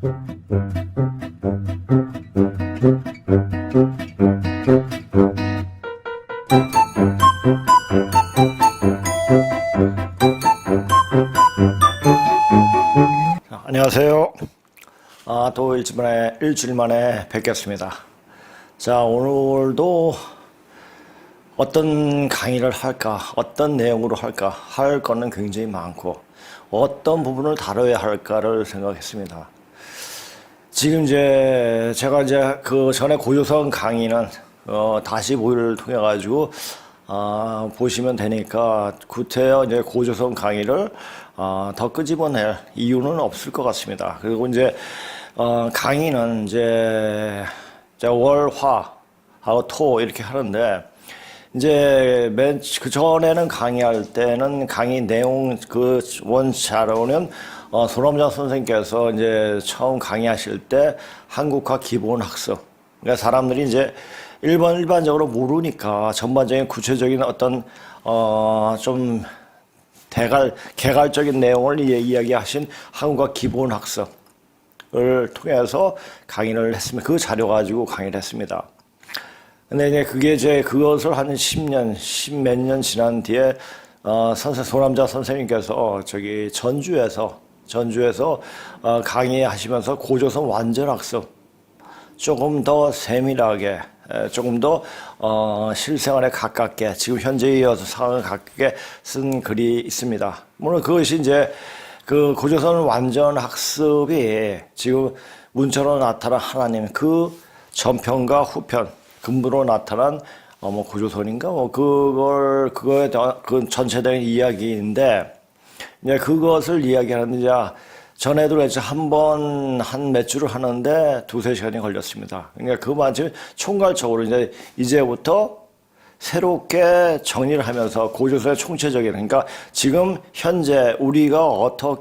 안녕하세요. 또 일주일 만에 뵙겠습니다. 자, 오늘도 어떤 강의를 할까, 어떤 내용으로 할까, 할 거는 굉장히 많고, 어떤 부분을 다뤄야 할까를 생각했습니다. 지금 제가 그 전에 고조선 강의는, 다시 보기를 통해가지고, 보시면 되니까, 구태여 고조선 강의를, 더 끄집어낼 이유는 없을 것 같습니다. 그리고 강의는 월, 화, 하고 토 이렇게 하는데, 그 전에는 강의할 때는 강의 내용 그 원자료는 손엄자 선생님께서 처음 강의하실 때 한국화 기본 학습. 그러니까 사람들이 일반적으로 모르니까 전반적인 구체적인 어떤 좀 개괄적인 내용을 이야기하신 한국화 기본 학습을 통해서 강의를 했습니다. 그 자료 가지고 강의를 했습니다. 근데 그것을 한 10년, 10몇 년 지난 뒤에, 손남자 선생님께서 전주에서, 강의하시면서 고조선 완전학습, 조금 더 세밀하게, 조금 더, 실생활에 가깝게, 지금 현재에 이어서 상황에 가깝게 쓴 글이 있습니다. 물론 그것이 그 고조선 완전학습이 지금 문자로 나타난 하나님, 그 전편과 후편, 근부로 나타난 고조선인가 그거에 대한 그 전체적인 이야기인데 그것을 이야기하는데 전에도 한 몇 주를 하는데 2-3시간이 걸렸습니다. 그러니까 그 마침 총괄적으로 이제부터 새롭게 정리를 하면서 고조선의 총체적인 그러니까 지금 현재 우리가 어떤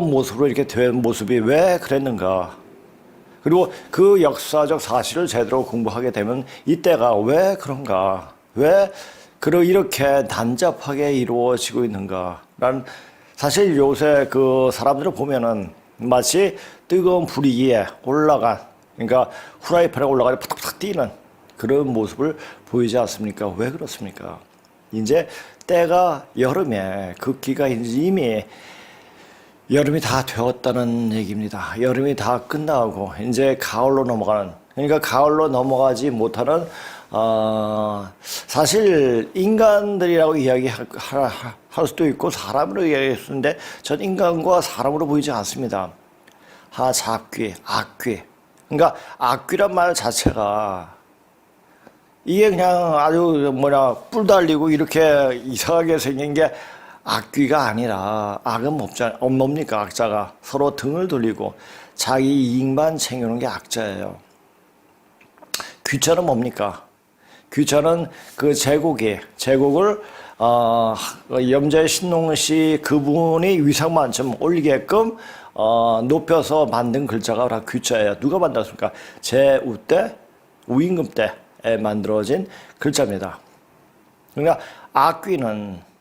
모습으로 이렇게 된 모습이 왜 그랬는가. 그리고 그 역사적 사실을 제대로 공부하게 되면 이때가 왜 그런가, 왜 이렇게 난잡하게 이루어지고 있는가. 사실 요새 그 사람들을 보면은 마치 뜨거운 불 위에 올라간, 그러니까 후라이팬에 올라가 팍팍 뛰는 그런 모습을 보이지 않습니까? 왜 그렇습니까? 때가 여름에 극기가 이미 여름이 다 되었다는 얘기입니다. 여름이 다 끝나고 가을로 넘어가는, 그러니까 가을로 넘어가지 못하는 사실 인간들이라고 이야기할 수도 있고 사람으로 이야기했는데 전 인간과 사람으로 보이지 않습니다. 잡귀, 악귀. 그러니까 악귀란 말 자체가 이게 그냥 아주 뿔 달리고 이렇게 이상하게 생긴 게 악귀가 아니라 악은 뭡니까? 악자가 서로 등을 돌리고 자기 이익만 챙겨놓은 게 악자예요. 귀자는 뭡니까? 귀자는 그 제국을 염자의 신농시 그분이 위상만점 올리게끔 높여서 만든 글자가 다 귀자예요. 누가 만들었습니까? 제우 때, 우임금 때에 만들어진 글자입니다. 그러니까 악귀는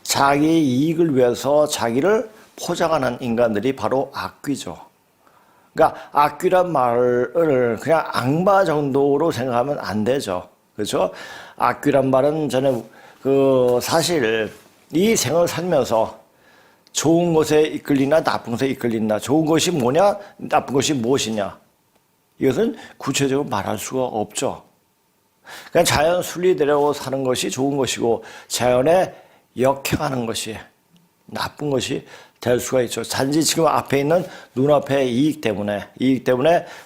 자기 이익을 위해서 자기를 포장하는 인간들이 바로 악귀죠. 그러니까 악귀란 말을 그냥 악마 정도로 생각하면 안 되죠. 그렇죠? 악귀란 말은 저는 사실 이 생을 살면서 좋은 것에 이끌리나 나쁜 것에 이끌리나 좋은 것이 뭐냐 나쁜 것이 무엇이냐 이것은 구체적으로 말할 수가 없죠. 그냥 자연 순리대로 사는 것이 좋은 것이고 자연에 역행하는 것이 나쁜 것이 될 수가 있죠. 단지 지금 앞에 있는 눈앞의 이익 때문에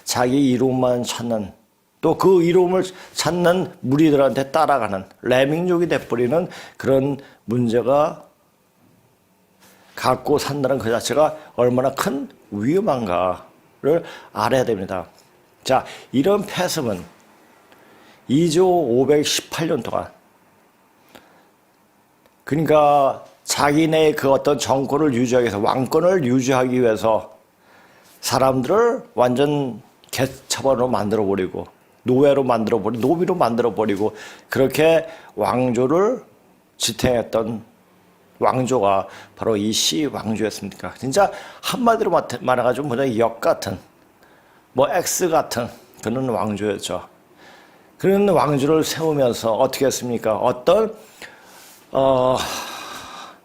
자기 이로움만 찾는 또 그 이로움을 찾는 무리들한테 따라가는 레밍족이 돼버리는 그런 문제가 갖고 산다는 그 자체가 얼마나 큰 위험한가를 알아야 됩니다. 자, 이런 패습은 2조 518년 동안 그러니까 자기네 그 어떤 정권을 유지하기 위해서 왕권을 유지하기 위해서 사람들을 완전 개처벌로 만들어버리고 노예로 만들어버리고 노비로 만들어버리고 그렇게 왕조를 지탱했던 왕조가 바로 이씨 왕조였습니까? 진짜 한마디로 말해가지고 뭐냐, 역 같은, 뭐 X 같은 그런 왕조였죠. 그런 왕조를 세우면서 어떻게 했습니까? 어떤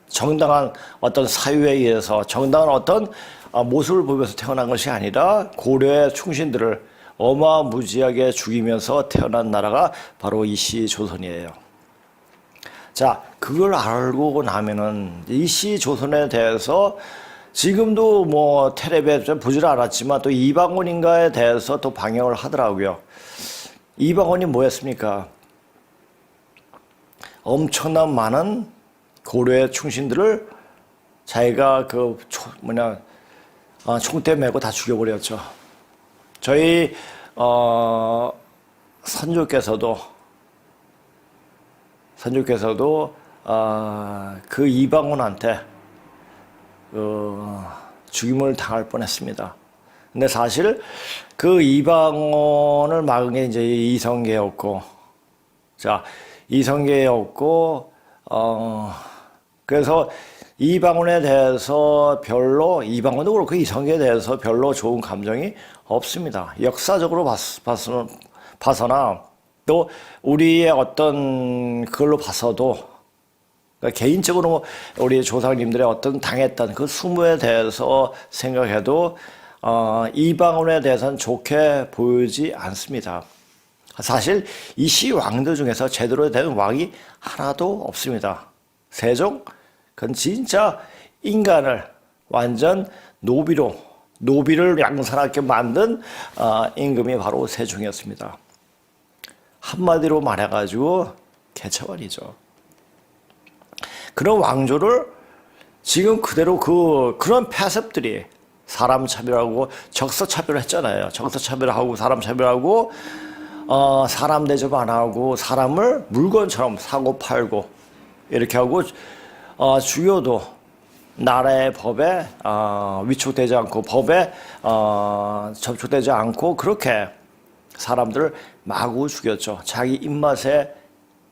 정당한 어떤 사유에 의해서 정당한 어떤 모습을 보면서 태어난 것이 아니라 고려의 충신들을 어마무지하게 죽이면서 태어난 나라가 바로 이씨 조선이에요. 자, 그걸 알고 나면은 이씨 조선에 대해서 지금도 뭐 텔레비에 좀 보질 않았지만 또 이방원인가에 대해서 또 방영을 하더라고요. 이방원이 뭐였습니까? 엄청난 많은 고려의 충신들을 자기가 총대 메고 다 죽여버렸죠. 저희 선조께서도 그 이방원한테 죽임을 당할 뻔했습니다. 근데 사실 그 이방원을 막은 게 이제 이성계였고, 자, 이성계였고, 그래서 이방원에 대해서 이방원도 그렇고 이성계에 대해서 별로 좋은 감정이 없습니다. 역사적으로 봐서나 또 우리의 어떤 그걸로 봐서도, 그러니까 개인적으로 우리 조상님들의 어떤 당했던 그 수모에 대해서 생각해도 이방원에 대해서는 좋게 보이지 않습니다. 사실 이씨 왕들 중에서 제대로 된 왕이 하나도 없습니다. 세종, 그건 진짜 인간을 완전 노비를 양산하게 만든 임금이 바로 세종이었습니다. 한마디로 말해가지고 개처벌이죠. 그런 왕조를 지금 그대로 그런 폐습들이 사람 차별하고 적서 차별을 했잖아요. 적서 차별하고 사람 차별하고 사람 대접 안 하고 사람을 물건처럼 사고 팔고 이렇게 하고 죽여도 나라의 법에 위촉되지 않고 법에 접촉되지 않고 그렇게 사람들을 마구 죽였죠. 자기 입맛에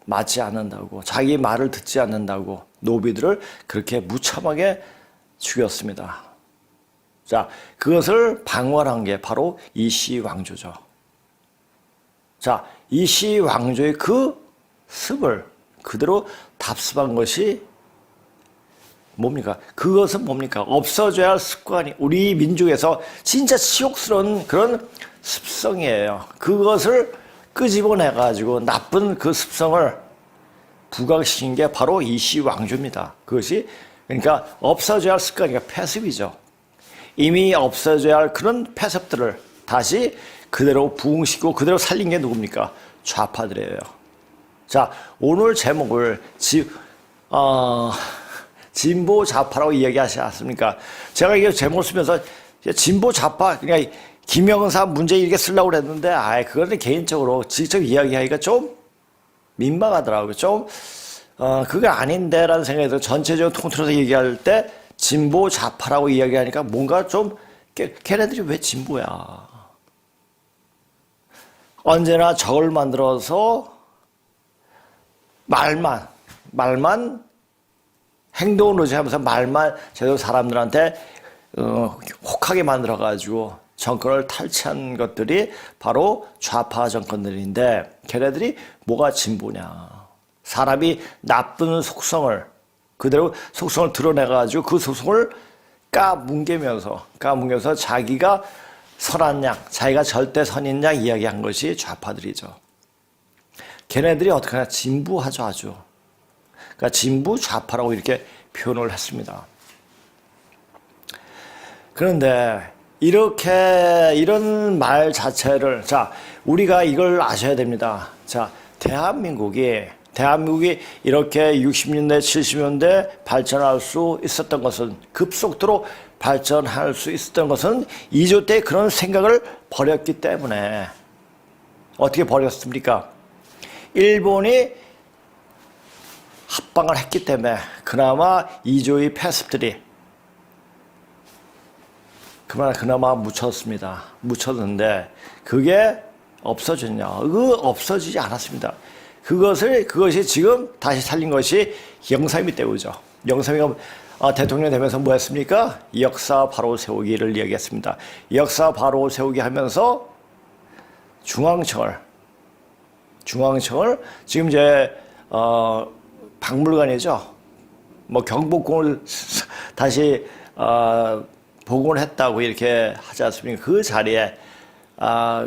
맞지 않는다고, 자기 말을 듣지 않는다고 노비들을 그렇게 무참하게 죽였습니다. 자, 그것을 방관한 게 바로 이씨 왕조죠. 자, 이씨 왕조의 그 습을 그대로 답습한 것이 뭡니까? 그것은 뭡니까? 없어져야 할 습관이 우리 민족에서 진짜 치욕스러운 그런 습성이에요. 그것을 끄집어내가지고 나쁜 그 습성을 부각시킨 게 바로 이씨 왕조입니다. 그것이 그러니까 없어져야 할 습관이니까 폐습이죠. 이미 없어져야 할 그런 폐습들을 다시 그대로 부흥시키고 그대로 살린 게 누굽니까? 좌파들이에요. 자, 오늘 제목을 진보 좌파라고 이야기하지 않습니까? 제가 이게 제목을 쓰면서 진보 좌파, 그러니까 김영사 문제 이렇게 쓰려고 그랬는데, 그거는 개인적으로 직접 이야기하기가 좀 민망하더라고요. 좀, 그게 아닌데라는 생각이 들어요. 전체적으로 통틀어서 얘기할 때 진보 좌파라고 이야기하니까 뭔가 좀, 걔네들이 왜 진보야? 언제나 적을 만들어서 말만 행동을 의지하면서 말만 제대로 사람들한테 혹하게 만들어가지고 정권을 탈취한 것들이 바로 좌파 정권들인데 걔네들이 뭐가 진보냐. 사람이 나쁜 속성을 그대로 속성을 드러내가지고 그 속성을 까뭉개면서 자기가 선한 양, 자기가 절대 선인 양 이야기한 것이 좌파들이죠. 걔네들이 어떻게 하냐. 진부하죠, 아주. 그러니까 진부 좌파라고 이렇게 표현을 했습니다. 그런데 이런 말 자체를, 자, 우리가 이걸 아셔야 됩니다. 자, 대한민국이 이렇게 60년대, 70년대 발전할 수 있었던 것은, 급속도로 발전할 수 있었던 것은 2조 때 그런 생각을 버렸기 때문에. 어떻게 버렸습니까? 일본이 합방을 했기 때문에 그나마 2조의 폐습들이 그나마 묻혔는데 그게 없어졌냐? 그거 없어지지 않았습니다. 그것이 지금 다시 살린 것이 영삼이 때문이죠. 영삼이가 대통령 되면서 뭐 했습니까? 역사 바로 세우기를 이야기했습니다. 역사 바로 세우기 하면서 중앙청을 지금 이제 박물관이죠. 뭐 경복궁을 다시 복원했다고 이렇게 하지 않습니까? 그 자리에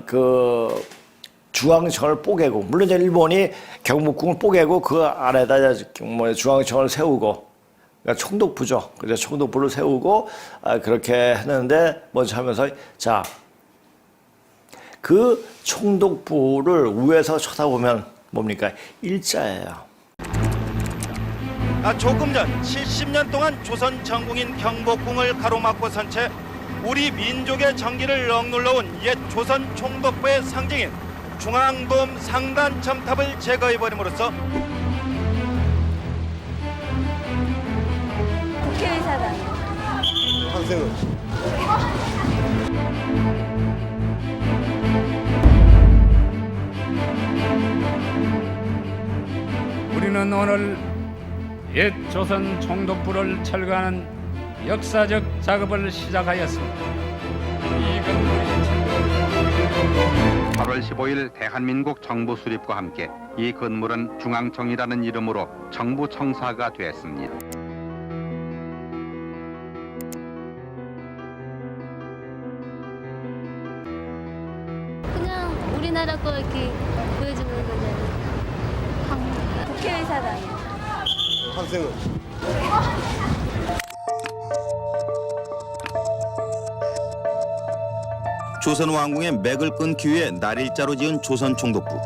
그 중앙청을 뽀개고, 물론 이제 일본이 경복궁을 뽀개고 그 안에다 뭐 중앙청을 세우고, 그러니까 총독부죠. 그래서 총독부를 세우고 그렇게 했는데 먼저 하면서 자, 그 총독부를 위에서 쳐다보면 뭡니까? 일자예요. 조금 전 70년 동안 조선 전국인 경복궁을 가로막고 선 채 우리 민족의 정기를 억눌러온 옛 조선 총독부의 상징인 중앙돔 상단 첨탑을 제거해버림으로써 국회의사당 황승우. 우리는 오늘 옛 조선 총독부를 철거하는 역사적 작업을 시작하였습니다. 이 건물이 8월 15일 대한민국 정부 수립과 함께 이 건물은 중앙청이라는 이름으로 정부 청사가 됐습니다. 그냥 우리나라 거 이렇게 보여주는 거잖아요. 국회의사당 황승우. 조선 왕궁의 맥을 끊기 위해 날일자로 지은 조선 총독부.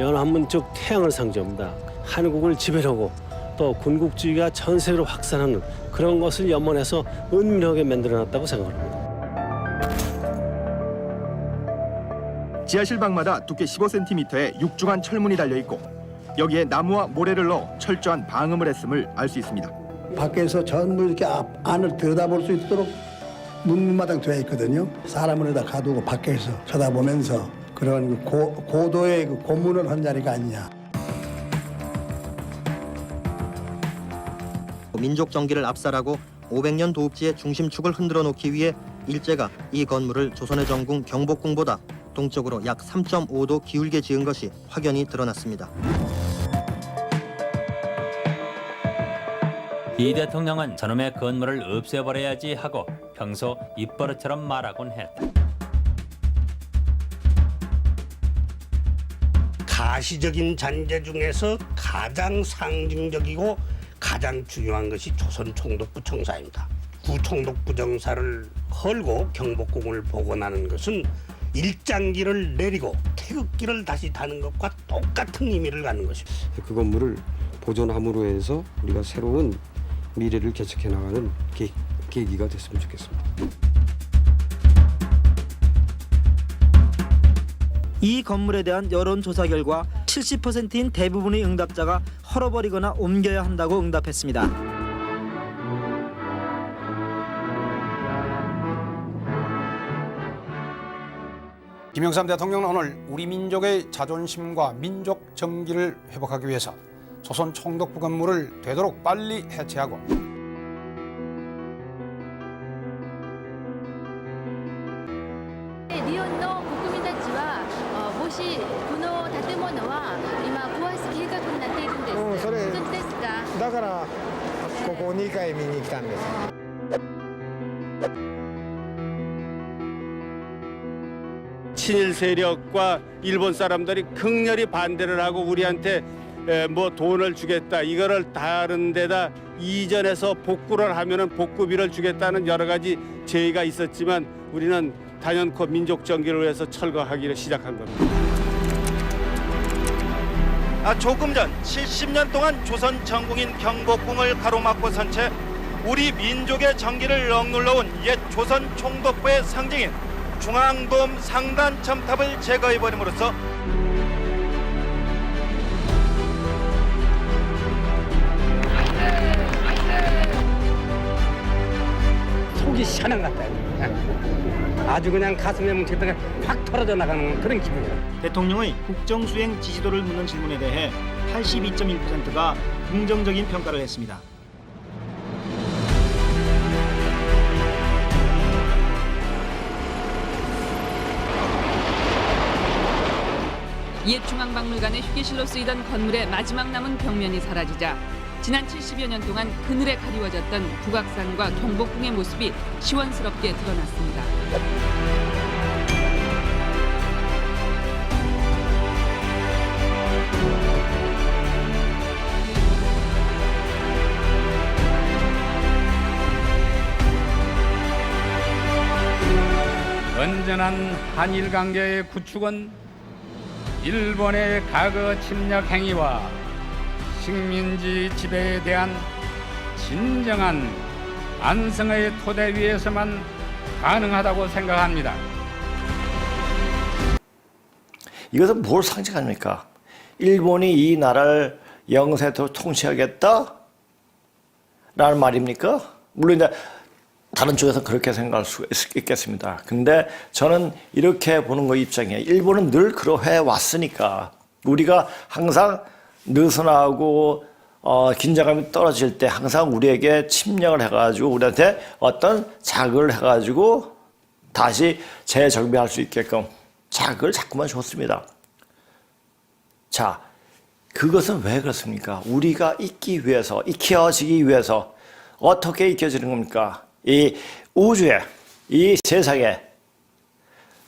이건 한문적 태양을 상징합니다. 한국을 지배하고 또 군국주의가 전 세계로 확산하는 그런 것을 염원해서 은밀하게 만들어놨다고 생각합니다. 지하실 방마다 두께 15cm의 육중한 철문이 달려있고 여기에 나무와 모래를 넣어 철저한 방음을 했음을 알 수 있습니다. 밖에서 전부 이렇게 안을 들여다볼 수 있도록 문마당 되어 있거든요. 사람을 여기다 가두고 밖에서 쳐다보면서 그런 고도의 고문을 한 자리가 아니냐. 민족 정기를 압살하고 500년 도읍지의 중심축을 흔들어 놓기 위해 일제가 이 건물을 조선의 정궁 경복궁보다 동쪽으로 약 3.5도 기울게 지은 것이 확연히 드러났습니다. 이 대통령은 저놈의 건물을 없애버려야지 하고 평소 입버릇처럼 말하곤 했다. 가시적인 잔재 중에서 가장 상징적이고 가장 중요한 것이 조선 총독부 청사입니다. 구총독부 정사를 헐고 경복궁을 복원하는 것은 일장기를 내리고 태극기를 다시 다는 것과 똑같은 의미를 갖는 것입니다. 그 건물을 보존함으로 해서 우리가 새로운 미래를 개척해 나가는 계기가 됐으면 좋겠습니다. 이 건물에 대한 여론조사 결과 70%인 대부분의 응답자가 헐어버리거나 옮겨야 한다고 응답했습니다. 김영삼 대통령은 오늘 우리 민족의 자존심과 민족 정기를 회복하기 위해서 조선 총독부 건물을 되도록 빨리 해체하고 일본의 국민 たちはもしこの建物は今壊す計画になっているんです。それ本当ですか？だからここ2回見に来たんです。 친일 세력과 일본 사람들이 극렬히 반대를 하고 우리한테 뭐 돈을 주겠다, 이거를 다른 데다 이전해서 복구를 하면은 복구비를 주겠다는 여러 가지 제의가 있었지만 우리는 단연코 민족 정기를 위해서 철거하기를 시작한 겁니다. 조금 전 70년 동안 조선 전국인 경복궁을 가로막고 선 채 우리 민족의 정기를 억눌러온 옛 조선 총독부의 상징인 중앙돔 상단 첨탑을 제거해버림으로써 속이 샤난 같아요. 아주 그냥 가슴에 뭉쳤다가 확 털어져 나가는 그런 기분이에요. 대통령의 국정수행 지지도를 묻는 질문에 대해 82.1%가 긍정적인 평가를 했습니다. 옛 중앙박물관의 휴게실로 쓰이던 건물의 마지막 남은 벽면이 사라지자 지난 70여 년 동안 그늘에 가리워졌던 북악산과 경복궁의 모습이 시원스럽게 드러났습니다. 건전한 한일 관계의 구축은 일본의 과거 침략 행위와 식민지 지배에 대한 진정한 안성의 토대 위에서만 가능하다고 생각합니다. 이것은 뭘 상징합니까? 일본이 이 나라를 영세토록 통치하겠다? 라는 말입니까? 물론 이제 다른 쪽에서 그렇게 생각할 수 있겠습니다. 근데 저는 이렇게 보는 거 입장이에요. 일본은 늘 그러해 왔으니까 우리가 항상 느슨하고 긴장감이 떨어질 때 항상 우리에게 침략을 해가지고 우리한테 어떤 자극을 해가지고 다시 재정비할 수 있게끔 자극을 자꾸만 줬습니다. 자, 그것은 왜 그렇습니까? 우리가 있기 위해서, 익혀지기 위해서 어떻게 익혀지는 겁니까? 이 우주에, 이 세상에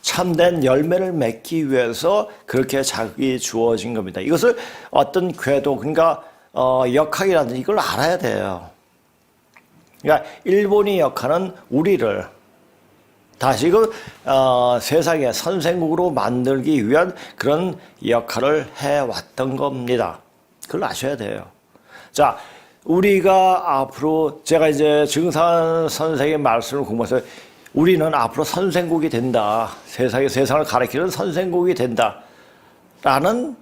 참된 열매를 맺기 위해서 그렇게 자극이 주어진 겁니다. 이것을 어떤 궤도, 그러니까 역학이라든지 이걸 알아야 돼요. 그러니까 일본이 역하는 우리를 다시 세상의 선생국으로 만들기 위한 그런 역할을 해왔던 겁니다. 그걸 아셔야 돼요. 자, 우리가 앞으로 제가 이제 증산 선생의 말씀을 공부해서 우리는 앞으로 선생국이 된다. 세상을 가리키는 선생국이 된다. 라는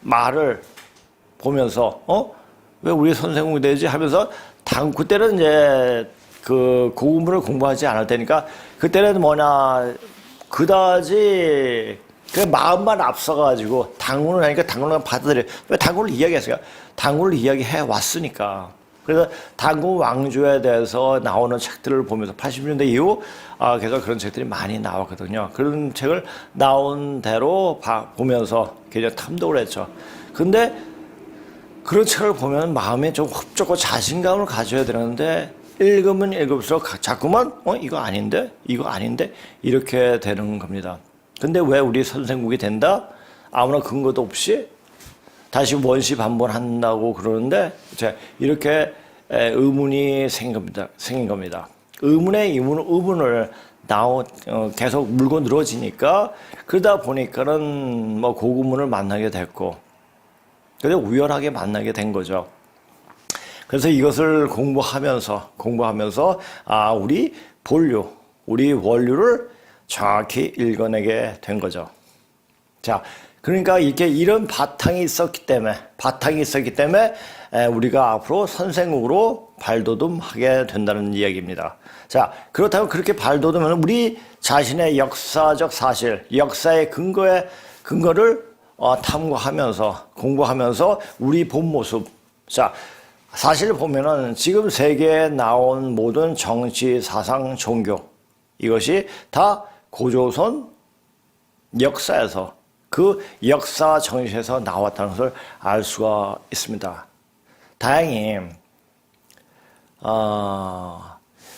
말을 보면서, 왜 우리 선생국이 되지? 하면서 그때는 이제 그 고군분을 공부하지 않을 테니까 그때는 그다지 그 마음만 앞서가지고 당군을 하니까 당군을 받아들여. 왜 당군을 이야기했어요? 당군을 이야기해 왔으니까. 그래서 당군 왕조에 대해서 나오는 책들을 보면서 80년대 이후 계속 그런 책들이 많이 나왔거든요. 그런 책을 나온 대로 보면서 굉장히 탐독을 했죠. 근데 그런 책을 보면 마음에 좀 흡족하고 자신감을 가져야 되는데 읽으면 읽을수록 자꾸만 이거 아닌데 이렇게 되는 겁니다. 근데 왜 우리 선생국이 된다? 아무런 근거도 없이 다시 원시 반복한다고 그러는데 이렇게 의문이 생긴 겁니다. 의문을 계속 물고 늘어지니까 그러다 보니까는 고군분을 만나게 됐고 그래서 우연하게 만나게 된 거죠. 그래서 이것을 공부하면서 우리 본류, 우리 원류를 정확히 읽어내게 된 거죠. 자, 그러니까 이런 바탕이 있었기 때문에 우리가 앞으로 선생국으로 발돋움하게 된다는 이야기입니다. 자, 그렇다면 그렇게 발돋움하면 우리 자신의 역사적 사실, 역사의 근거를 탐구하면서 공부하면서 우리 본 모습. 자, 사실 보면은 지금 세계에 나온 모든 정치, 사상, 종교 이것이 다 고조선 역사에서 그 역사 정신에서 나왔다는 것을 알 수가 있습니다. 다행히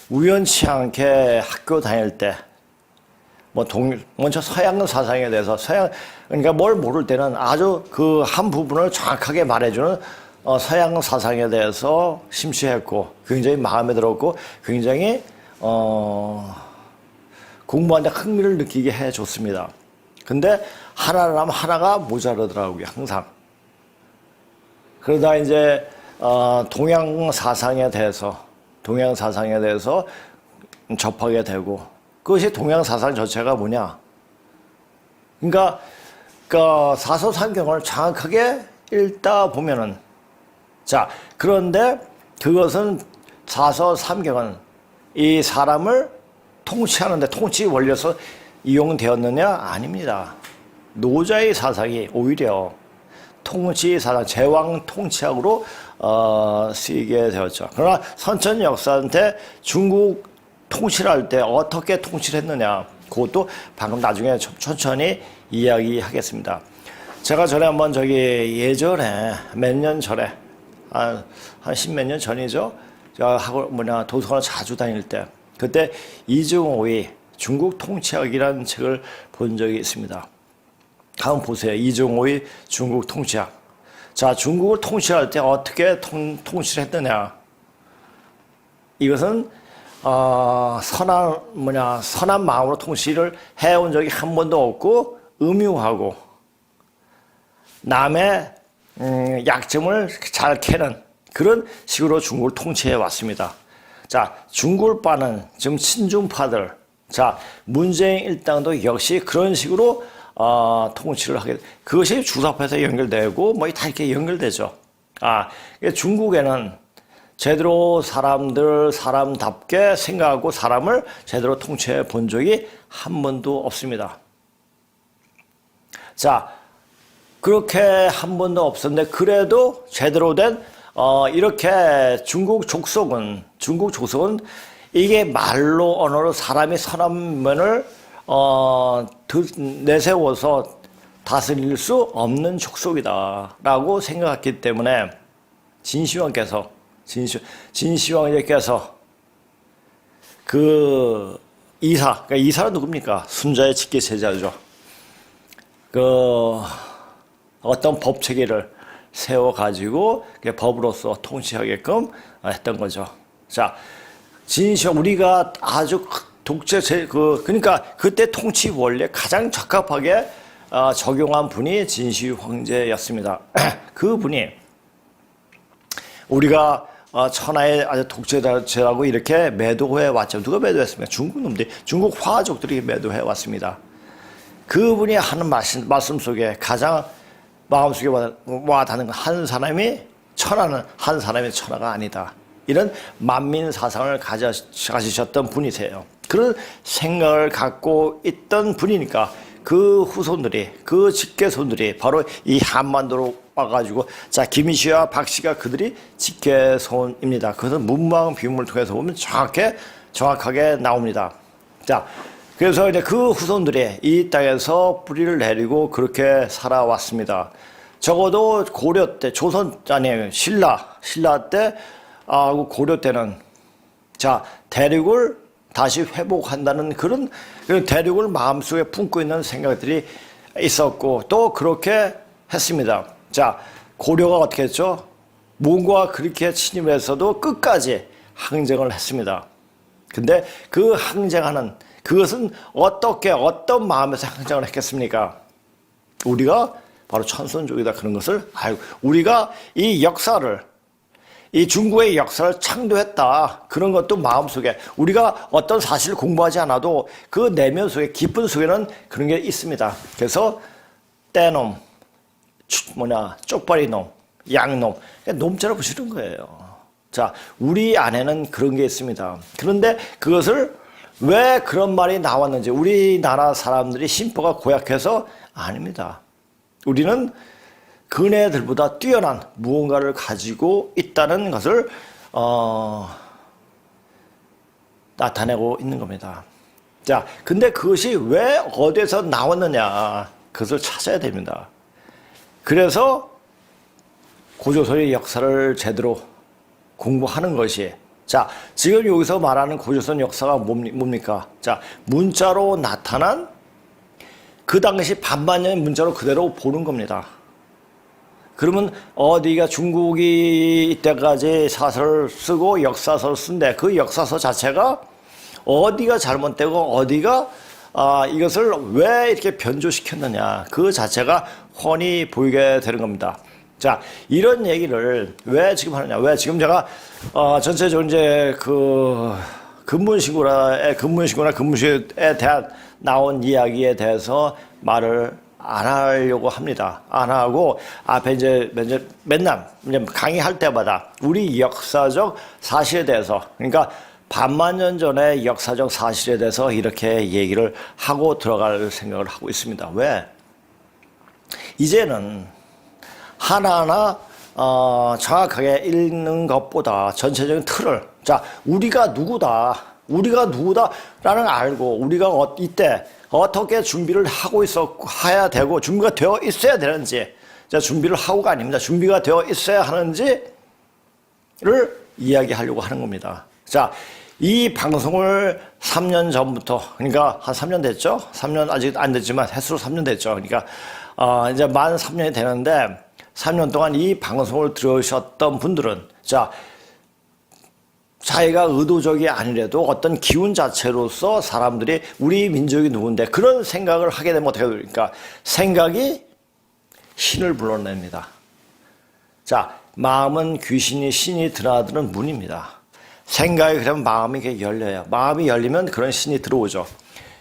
우연치 않게 학교 다닐 때 먼저 서양 사상에 대해서 그러니까 뭘 모를 때는 아주 그 한 부분을 정확하게 말해주는 서양 사상에 대해서 심취했고 굉장히 마음에 들었고 굉장히 공부하는데 흥미를 느끼게 해줬습니다. 근데 하나를 하면 하나가 모자르더라고요, 항상. 그러다 이제 동양 사상에 대해서 접하게 되고 그것이 동양 사상 자체가 뭐냐? 그러니까 사서삼경을 정확하게 읽다 보면은 자, 그런데 그것은 사서삼경은 이 사람을 통치하는데 통치 원리로서 이용되었느냐? 아닙니다. 노자의 사상이 오히려 통치 사상, 제왕 통치학으로 쓰이게 되었죠. 그러나 선천 역사한테 중국 통치를 할 때 어떻게 통치를 했느냐? 그것도 방금 나중에 천천히 이야기하겠습니다. 제가 전에 한번 예전에 몇 년 전에 한 십몇 년 전이죠. 제가 도서관을 자주 다닐 때 그때 이종호의 중국 통치학이라는 책을 본 적이 있습니다. 한번 보세요. 이종호의 중국 통치학. 자, 중국을 통치할 때 어떻게 통치를 했느냐? 이것은 선한 마음으로 통치를 해온 적이 한 번도 없고 음흉하고 남의 약점을 잘 캐는 그런 식으로 중국을 통치해 왔습니다. 자, 중굴파는 지금 친중파들, 자, 문재인 일당도 역시 그런 식으로 통치를 하게, 그것이 주사파에서 연결되고 뭐 다 이렇게 연결되죠. 중국에는 제대로 사람답게 생각하고 사람을 제대로 통치해 본 적이 한 번도 없습니다. 자, 그렇게 한 번도 없었는데 그래도 제대로 된 이렇게 중국 족속은 이게 말로 언어로 사람이 선한 면을 내세워서 다스릴 수 없는 족속이다라고 생각했기 때문에 진시황께서 그 그러니까 이사는 누굽니까? 순자의 직계세자죠. 어떤 법 체계를 세워가지고 법으로서 통치하게끔 했던 거죠. 자, 진시황, 우리가 아주 그러니까 그때 통치 원리에 가장 적합하게 적용한 분이 진시 황제였습니다. 그 분이 우리가 천하의 아주 독재자라고 이렇게 매도해 왔죠. 누가 매도했습니까? 중국 놈들이, 중국 화족들이 매도해 왔습니다. 그분이 하는 말씀 속에 가장 마음속에 와닿는 한 사람이 천하는 한 사람의 천하가 아니다. 이런 만민 사상을 가지셨던 분이세요. 그런 생각을 갖고 있던 분이니까 그 후손들이, 그 직계손들이 바로 이 한반도로 와가지고, 자, 김씨와 박씨가 그들이 직계손입니다. 그것은 문방 비문을 통해서 보면 정확하게 나옵니다. 자, 그래서 이제 그 후손들이 이 땅에서 뿌리를 내리고 그렇게 살아왔습니다. 적어도 고려 때, 신라 때, 고려 때는, 자, 대륙을 다시 회복한다는 그런 대륙을 마음속에 품고 있는 생각들이 있었고, 또 그렇게 했습니다. 자, 고려가 어떻게 했죠? 몽고가 그렇게 침입해서도 끝까지 항쟁을 했습니다. 근데 그 항쟁하는, 그것은 어떤 마음에서 항쟁을 했겠습니까? 우리가 바로 천선족이다, 그런 것을 알고, 우리가 이 역사를, 이 중국의 역사를 창조했다, 그런 것도 마음속에, 우리가 어떤 사실을 공부하지 않아도 그 내면 속에, 깊은 속에는 그런 게 있습니다. 그래서 떼놈, 쪽발이놈, 양놈, 놈자로 붙이는 거예요. 자, 우리 안에는 그런 게 있습니다. 그런데 그것을 왜 그런 말이 나왔는지, 우리나라 사람들이 심보가 고약해서 아닙니다. 우리는 그네들보다 뛰어난 무언가를 가지고 있다는 것을 나타내고 있는 겁니다. 자, 근데 그것이 왜 어디에서 나왔느냐, 그것을 찾아야 됩니다. 그래서 고조선의 역사를 제대로 공부하는 것이, 자, 지금 여기서 말하는 고조선 역사가 뭡니까? 자, 문자로 나타난 그 당시 반만년의 문자로 그대로 보는 겁니다. 그러면 어디가 중국이 이때까지 사설을 쓰고 역사서를 쓴데 그 역사서 자체가 어디가 잘못되고 어디가 이것을 왜 이렇게 변조시켰느냐, 그 자체가 훤히 보이게 되는 겁니다. 자, 이런 얘기를 왜 지금 하느냐, 왜 지금 제가 전체적으로 이제 근문신고나 근문시에 대한 나온 이야기에 대해서 말을 안 하려고 합니다. 안 하고 앞에 이제 맨날 강의할 때마다 우리 역사적 사실에 대해서, 그러니까 반만 년 전의 역사적 사실에 대해서 이렇게 얘기를 하고 들어갈 생각을 하고 있습니다. 왜? 이제는 하나하나 정확하게 읽는 것보다 전체적인 틀을, 자, 우리가 누구다라는 알고 우리가 이때 어떻게 준비를 하고 해야 되고 준비가 되어 있어야 되는지, 자, 준비를 하고가 아닙니다. 준비가 되어 있어야 하는지를 이야기하려고 하는 겁니다. 자, 이 방송을 3년 전부터, 그러니까 한 3년 됐죠? 3년 아직 안 됐지만 횟수로 3년 됐죠. 그러니까 이제 만 3년이 되는데 3년 동안 이 방송을 들으셨던 분들은, 자, 자기가 의도적이 아니래도 어떤 기운 자체로서 사람들이 우리 민족이 누군데 그런 생각을 하게 되면 어떻게 됩니까? 생각이 신을 불러냅니다. 자, 마음은 귀신이 신이 드나드는 문입니다. 생각이 그러면 마음이 이렇게 열려요. 마음이 열리면 그런 신이 들어오죠.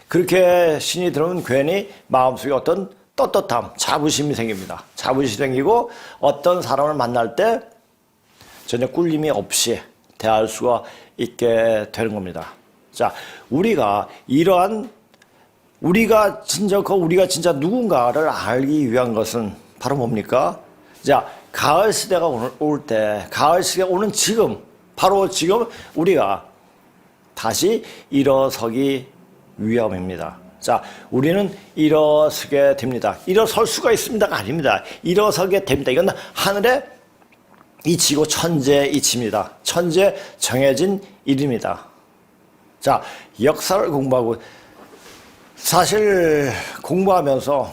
그렇게 신이 들어오면 괜히 마음속에 어떤 떳떳함, 자부심이 생깁니다. 자부심이 생기고 어떤 사람을 만날 때 전혀 꿀림이 없이 대할 수가 있게 되는 겁니다. 자, 우리가 진짜 누군가를 알기 위한 것은 바로 뭡니까? 자, 가을 시대가 올 때, 가을 시대가 오는 지금, 바로 지금 우리가 다시 일어서기 위함입니다. 자, 우리는 일어서게 됩니다. 일어설 수가 있습니다가 아닙니다. 일어서게 됩니다. 이건 하늘의 이치고 천재의 이치입니다. 천재 정해진 일입니다. 자, 역사를 공부하고, 사실 공부하면서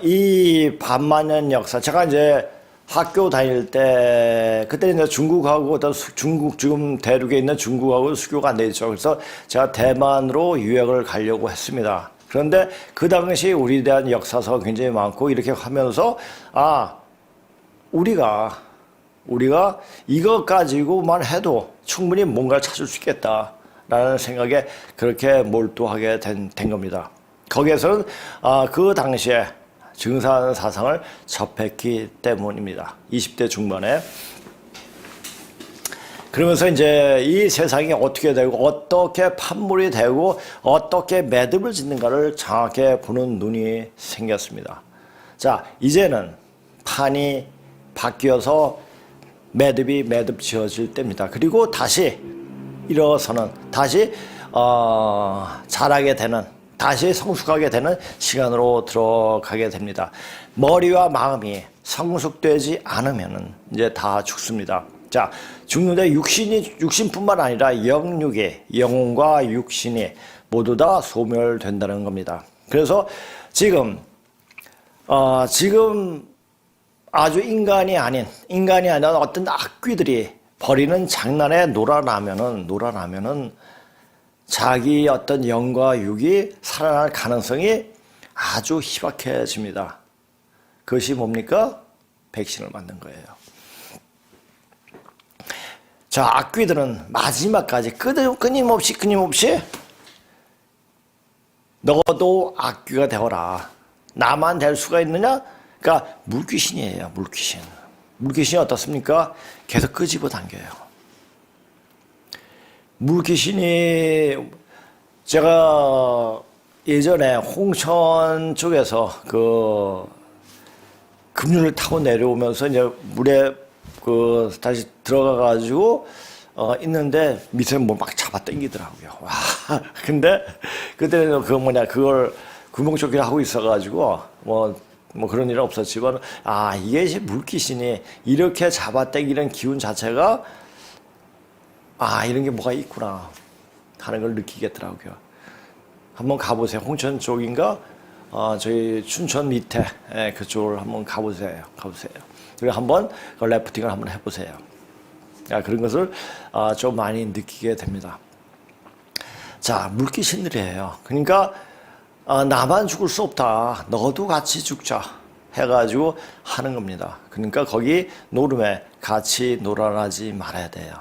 이 반만년 역사, 제가 이제 학교 다닐 때 그때 이제 중국하고 중국 지금 대륙에 있는 중국하고 수교가 안 돼 있죠. 그래서 제가 대만으로 유학을 가려고 했습니다. 그런데 그 당시 우리에 대한 역사서가 굉장히 많고 이렇게 하면서 우리가 이것 가지고만 해도 충분히 뭔가를 찾을 수 있겠다라는 생각에 그렇게 몰두하게 된 겁니다. 거기에서는 그 당시에 증산 사상을 접했기 때문입니다. 20대 중반에. 그러면서 이제 이 세상이 어떻게 되고 어떻게 판물이 되고 어떻게 매듭을 짓는가를 정확히 보는 눈이 생겼습니다. 자, 이제는 판이 바뀌어서 매듭 지어질 때입니다. 그리고 다시 일어서는, 다시 자라게 되는, 다시 성숙하게 되는 시간으로 들어가게 됩니다. 머리와 마음이 성숙되지 않으면 이제 다 죽습니다. 자, 죽는데 육신뿐만 아니라 영혼과 육신이 모두 다 소멸된다는 겁니다. 그래서 지금 아주 인간이 아닌 어떤 악귀들이 벌이는 장난에 놀아나면은 자기 어떤 영과 육이 살아날 가능성이 아주 희박해집니다. 그것이 뭡니까? 백신을 맞는 거예요. 자, 악귀들은 마지막까지 끊임없이 너도 악귀가 되어라. 나만 될 수가 있느냐? 그러니까 물귀신이에요. 물귀신이 어떻습니까? 계속 끄집어 당겨요. 물귀신이, 제가 예전에 홍천 쪽에서 급류를 타고 내려오면서 이제 물에 다시 들어가가지고 있는데 밑에 뭐 막 잡아 당기더라고요. 와, 근데 그때는 그걸 구명조끼를 하고 있어가지고 뭐 그런 일은 없었지만, 이게 이제 물귀신이 이렇게 잡아 당기는 기운 자체가 이런 게 뭐가 있구나 하는 걸 느끼겠더라고요. 한번 가보세요. 홍천 쪽인가? 저희 춘천 밑에 그쪽을 한번 가보세요. 그리고 한번 래프팅을 한번 해보세요. 그런 것을 좀 많이 느끼게 됩니다. 자, 물귀신들이에요. 그러니까 나만 죽을 수 없다. 너도 같이 죽자 해가지고 하는 겁니다. 그러니까 거기 노름에 같이 놀아나지 말아야 돼요.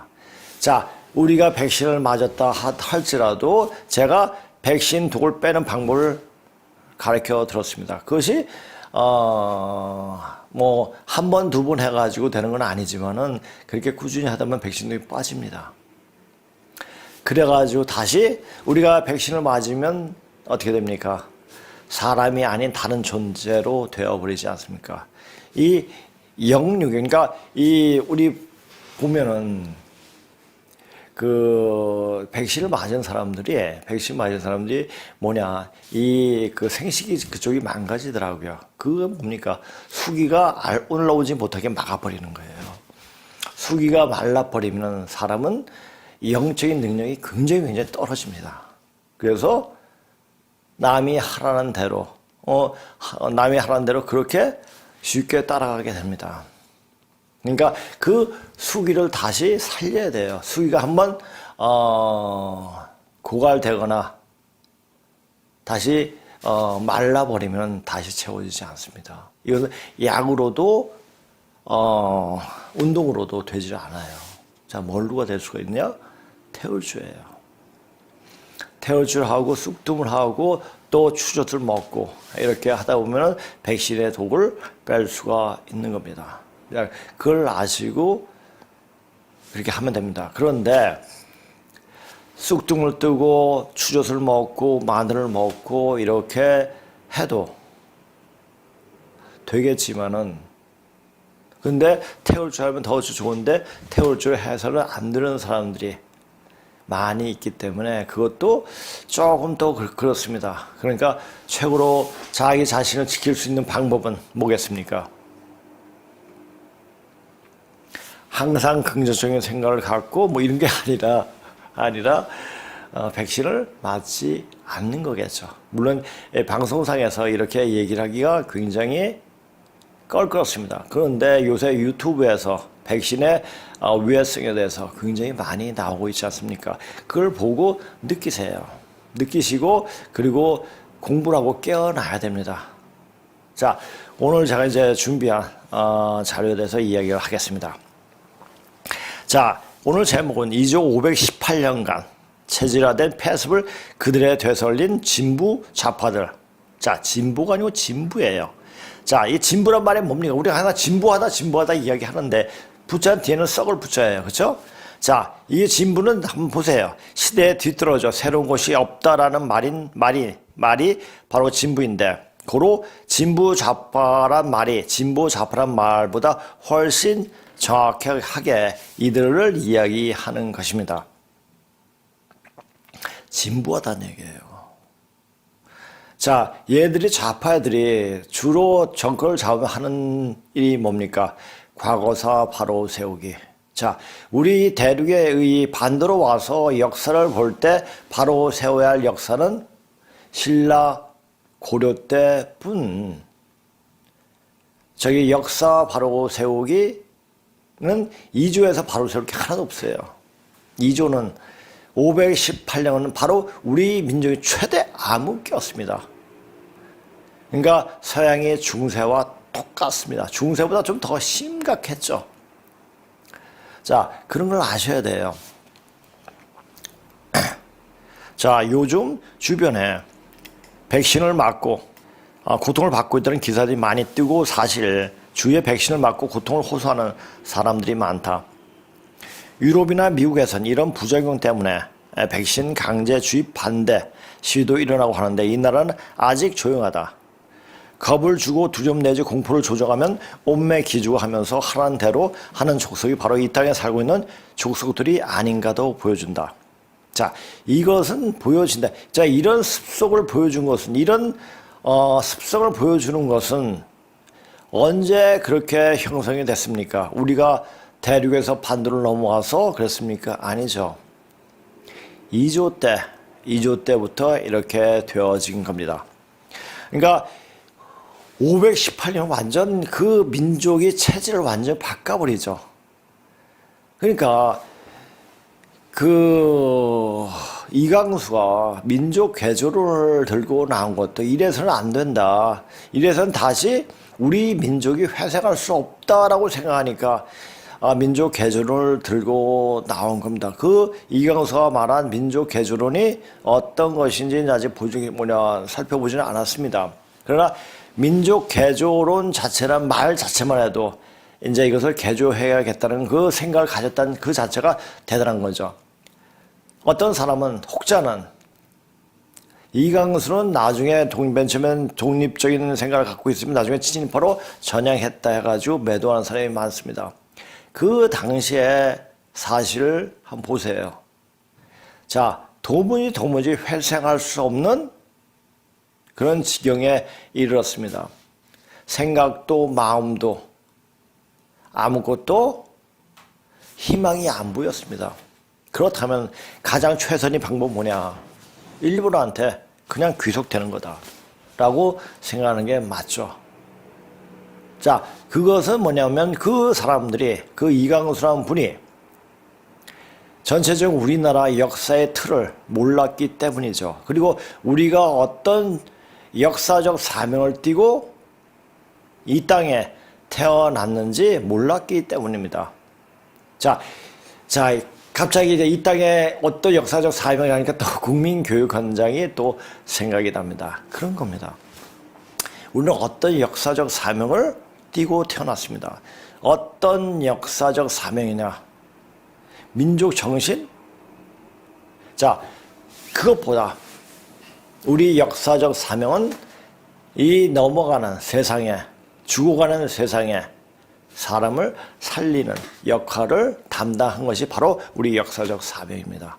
자, 우리가 백신을 맞았다 할지라도 제가 백신 독을 빼는 방법을 가르쳐 들었습니다. 그것이 뭐 한 번, 두 번 해가지고 되는 건 아니지만은 그렇게 꾸준히 하다 보면 백신이 빠집니다. 그래가지고 다시 우리가 백신을 맞으면 어떻게 됩니까? 사람이 아닌 다른 존재로 되어버리지 않습니까? 이 영육, 그러니까 이 우리 보면은 그 백신 맞은 사람들이 뭐냐, 이 그 생식이 그쪽이 망가지더라고요. 그거 뭡니까? 수기가 올라오지 못하게 막아버리는 거예요. 수기가 말라버리면 사람은 영적인 능력이 굉장히 떨어집니다. 그래서 남이 하라는 대로 그렇게 쉽게 따라가게 됩니다. 그러니까 그 수기를 다시 살려야 돼요. 수기가 한번 고갈되거나 다시 말라버리면 다시 채워지지 않습니다. 이것은 약으로도 운동으로도 되지 않아요. 자, 뭘로가 될 수가 있냐? 태울주예요. 태울주하고 쑥뜸을 하고 또 추젓을 먹고 이렇게 하다 보면 백신의 독을 뺄 수가 있는 겁니다. 그걸 아시고 그렇게 하면 됩니다. 그런데 쑥등을 뜨고 추젓을 먹고 마늘을 먹고 이렇게 해도 되겠지만은, 근데 태울주 하면 더 좋은데 태울주를 해서는 안 되는 사람들이 많이 있기 때문에 그것도 조금 더 그렇습니다. 그러니까 최고로 자기 자신을 지킬 수 있는 방법은 뭐겠습니까? 항상 긍정적인 생각을 갖고 뭐 이런 게 아니라 백신을 맞지 않는 거겠죠. 물론 방송상에서 이렇게 얘기를 하기가 굉장히 껄끄럽습니다. 그런데 요새 유튜브에서 백신의 위해성에 대해서 굉장히 많이 나오고 있지 않습니까? 그걸 보고 느끼시고 그리고 공부를 하고 깨어나야 됩니다. 자, 오늘 제가 이제 준비한 자료에 대해서 이야기를 하겠습니다. 자, 오늘 제목은 2조 518년간 체질화된 폐습을 그들에 되살린 진부 좌파들. 자, 진보가 아니고 진부예요. 자, 이 진부란 말이 뭡니까? 우리가 하나 진부하다 이야기하는데 부자 뒤에는 썩을 부자예요. 그렇죠? 자, 이 진부는 한번 보세요. 시대에 뒤떨어져 새로운 것이 없다라는 말이 바로 진부인데, 고로 진부 좌파란 말보다 훨씬 정확하게 이들을 이야기하는 것입니다. 진부하다는 얘기예요. 자, 얘들이 좌파애들이 주로 정권을 잡으면 하는 일이 뭡니까? 과거사 바로 세우기. 자, 우리 대륙의 반대로 와서 역사를 볼 때 바로 세워야 할 역사는 신라 고려 때뿐. 저기 역사 바로 세우기는 2조에서 바로 세울 게 하나도 없어요. 2조는 518년은 바로 우리 민족의 최대 암흑기였습니다. 그러니까 서양의 중세와 똑같습니다. 중세보다 좀 더 심각했죠. 자, 그런 걸 아셔야 돼요. 자, 요즘 주변에 백신을 맞고 고통을 받고 있다는 기사들이 많이 뜨고, 사실 주위에 백신을 맞고 고통을 호소하는 사람들이 많다. 유럽이나 미국에서는 이런 부작용 때문에 백신 강제 주입 반대 시위도 일어나고 하는데, 이 나라는 아직 조용하다. 겁을 주고 두려움 내지 공포를 조정하면 온매 기주하면서 하라는 대로 하는 족속이 바로 이 땅에 살고 있는 족속들이 아닌가도 보여준다. 자, 이것은 보여진다. 자, 이런 습성을 보여준 것은, 습성을 보여주는 것은 언제 그렇게 형성이 됐습니까? 우리가 대륙에서 반도를 넘어와서 그랬습니까? 아니죠. 2조 때부터 이렇게 되어진 겁니다. 그러니까 518년 완전 그 민족의 체질을 완전 바꿔버리죠. 그러니까 그 이강수가 민족 개조를 들고 나온 것도 이래서는 안 된다. 이래서는 다시 우리 민족이 회생할 수 없다라고 생각하니까 민족 개조론을 들고 나온 겁니다. 그 이강수가 말한 민족 개조론이 어떤 것인지 아직 살펴보지는 않았습니다. 그러나 민족 개조론 자체란 말 자체만 해도 이제 이것을 개조해야겠다는 그 생각을 가졌다는 그 자체가 대단한 거죠. 어떤 사람은 혹자는 이강수는 나중에 맨 처음엔 독립적인 생각을 갖고 있으면 나중에 친일파로 전향했다 해가지고 매도하는 사람이 많습니다. 그 당시에 사실을 한번 보세요. 자, 도무지 회생할 수 없는 그런 지경에 이르렀습니다. 생각도 마음도 아무것도 희망이 안 보였습니다. 그렇다면 가장 최선의 방법은 뭐냐? 일본한테 그냥 귀속되는 거다 라고 생각하는 게 맞죠. 자, 그것은 뭐냐면 그 사람들이, 그 이강수라는 분이 전체적 우리나라 역사의 틀을 몰랐기 때문이죠. 그리고 우리가 어떤 역사적 사명을 띠고 이 땅에 태어났는지 몰랐기 때문입니다. 자, 갑자기 이제 이 땅에 어떤 역사적 사명이 하니까 또 국민교육원장이 또 생각이 납니다. 그런 겁니다. 우리는 어떤 역사적 사명을 띠고 태어났습니다. 어떤 역사적 사명이냐? 민족 정신? 자, 그것보다 우리 역사적 사명은 이 넘어가는 세상에, 죽어가는 세상에 사람을 살리는 역할을 담당한 것이 바로 우리 역사적 사명입니다.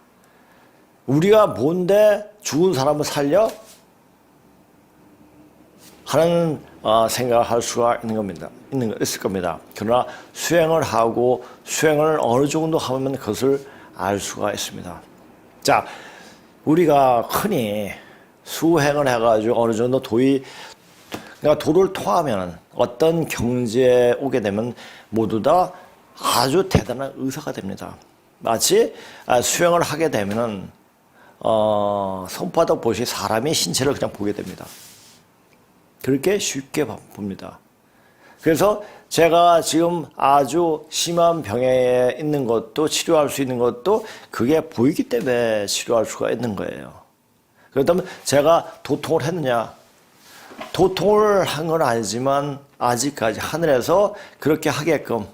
우리가 뭔데 죽은 사람을 살려? 하는 생각을 할 수가 있을 겁니다. 그러나 수행을 하고 수행을 어느 정도 하면 그것을 알 수가 있습니다. 자, 우리가 흔히 수행을 해가지고 어느 정도 그러니까 도를 통하면 어떤 경지에 오게 되면 모두 다 아주 대단한 의사가 됩니다. 마치 수행을 하게 되면은 손바닥 보시 사람의 신체를 그냥 보게 됩니다. 그렇게 쉽게 봅니다. 그래서 제가 지금 아주 심한 병에 있는 것도 치료할 수 있는 것도 그게 보이기 때문에 치료할 수가 있는 거예요. 그렇다면 제가 도통을 했느냐? 도통을 한 건 아니지만 아직까지 하늘에서 그렇게 하게끔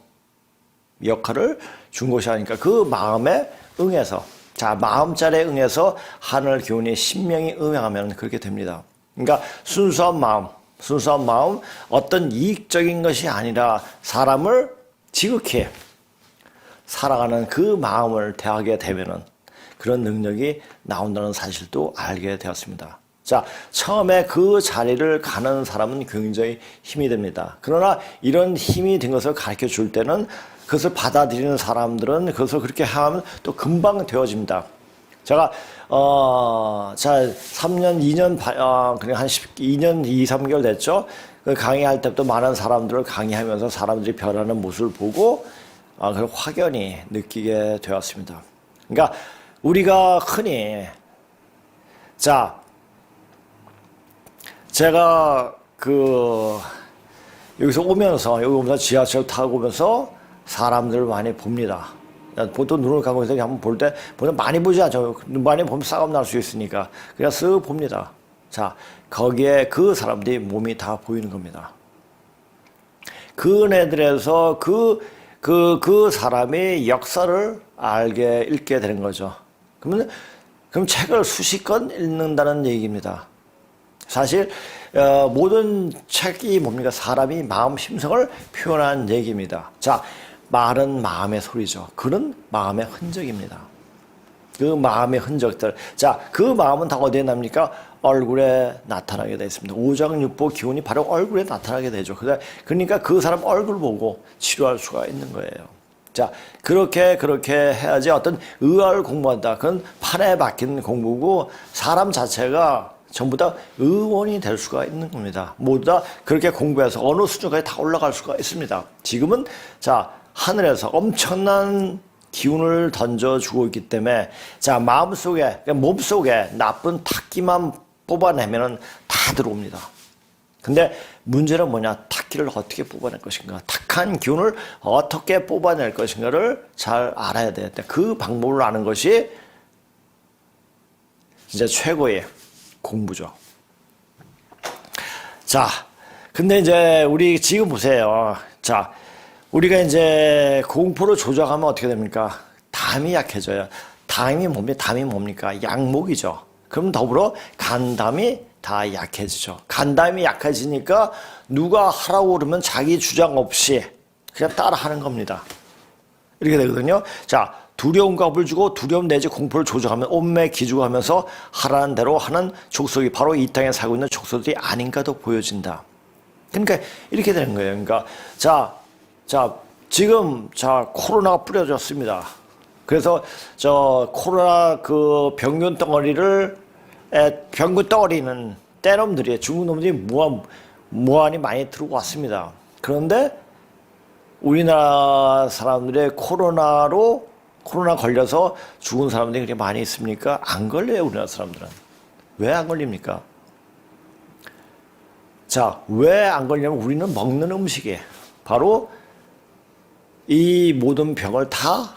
역할을 준 것이 아니니까 그 마음에 응해서, 자, 마음자리에 응해서 하늘 기운이 신명이 응하면 그렇게 됩니다. 그러니까 순수한 마음, 어떤 이익적인 것이 아니라 사람을 지극히 살아가는 그 마음을 대하게 되면은 그런 능력이 나온다는 사실도 알게 되었습니다. 자, 처음에 그 자리를 가는 사람은 굉장히 힘이 됩니다. 그러나 이런 힘이 된 것을 가르쳐 줄 때는 그것을 받아들이는 사람들은 그것을 그렇게 하면 또 금방 되어집니다. 제가, 3년, 2년, 그냥 한 2년, 2, 3개월 됐죠? 그 강의할 때부터 많은 사람들을 강의하면서 사람들이 변하는 모습을 보고, 그걸 확연히 느끼게 되었습니다. 그러니까, 우리가 흔히, 자, 제가 여기서 오면서 지하철 타고 오면서 사람들을 많이 봅니다. 보통 눈을 감고 있어서 한번 볼 때, 많이 보지 않죠. 많이 보면 싸움 날 수 있으니까. 그냥 쓱 봅니다. 자, 거기에 그 사람들이 몸이 다 보이는 겁니다. 그 애들에서 그 사람의 역사를 읽게 되는 거죠. 그럼 책을 수십 권 읽는다는 얘기입니다. 사실, 모든 책이 뭡니까? 사람이 마음 심성을 표현한 얘기입니다. 자, 말은 마음의 소리죠. 글은 마음의 흔적입니다. 그 마음의 흔적들. 자, 그 마음은 다 어디에 납니까? 얼굴에 나타나게 되어 있습니다. 오장육부 기운이 바로 얼굴에 나타나게 되죠. 그러니까 그 사람 얼굴 보고 치료할 수가 있는 거예요. 자, 그렇게 해야지 어떤 의학을 공부한다. 그건 판에 박힌 공부고 사람 자체가 전부 다 의원이 될 수가 있는 겁니다. 모두 다 그렇게 공부해서 어느 수준까지 다 올라갈 수가 있습니다. 지금은 자, 하늘에서 엄청난 기운을 던져주고 있기 때문에 자, 마음속에, 몸속에 나쁜 탁기만 뽑아내면은 다 들어옵니다. 근데 문제는 뭐냐? 탁기를 어떻게 뽑아낼 것인가? 탁한 기운을 어떻게 뽑아낼 것인가를 잘 알아야 돼요. 그 방법을 아는 것이 진짜 최고의 공부죠. 자, 근데 이제 우리 지금 보세요. 자, 우리가 이제 공포를 조작하면 어떻게 됩니까? 담이 약해져요. 담이 뭡니까? 양목이죠. 그럼 더불어 간담이 다 약해지죠. 간담이 약해지니까 누가 하라고 그러면 자기 주장 없이 그냥 따라 하는 겁니다. 이렇게 되거든요. 자, 두려움과 겁을 주고 두려움 내지 공포를 조작하면 온매 기죽하면서 하라는 대로 하는 족속이 바로 이 땅에 살고 있는 족속들이 아닌가도 보여진다. 그러니까 이렇게 되는 거예요. 그러니까 지금 코로나가 뿌려졌습니다. 그래서 코로나 그 병균 덩어리는 떼놈들이 중국 놈들이 무한히 많이 들어오고 왔습니다. 그런데 우리나라 사람들의 코로나 걸려서 죽은 사람들이 그렇게 많이 있습니까? 안 걸려요, 우리나라 사람들은. 왜 안 걸립니까? 자, 왜 안 걸리냐면 우리는 먹는 음식에 바로 이 모든 병을 다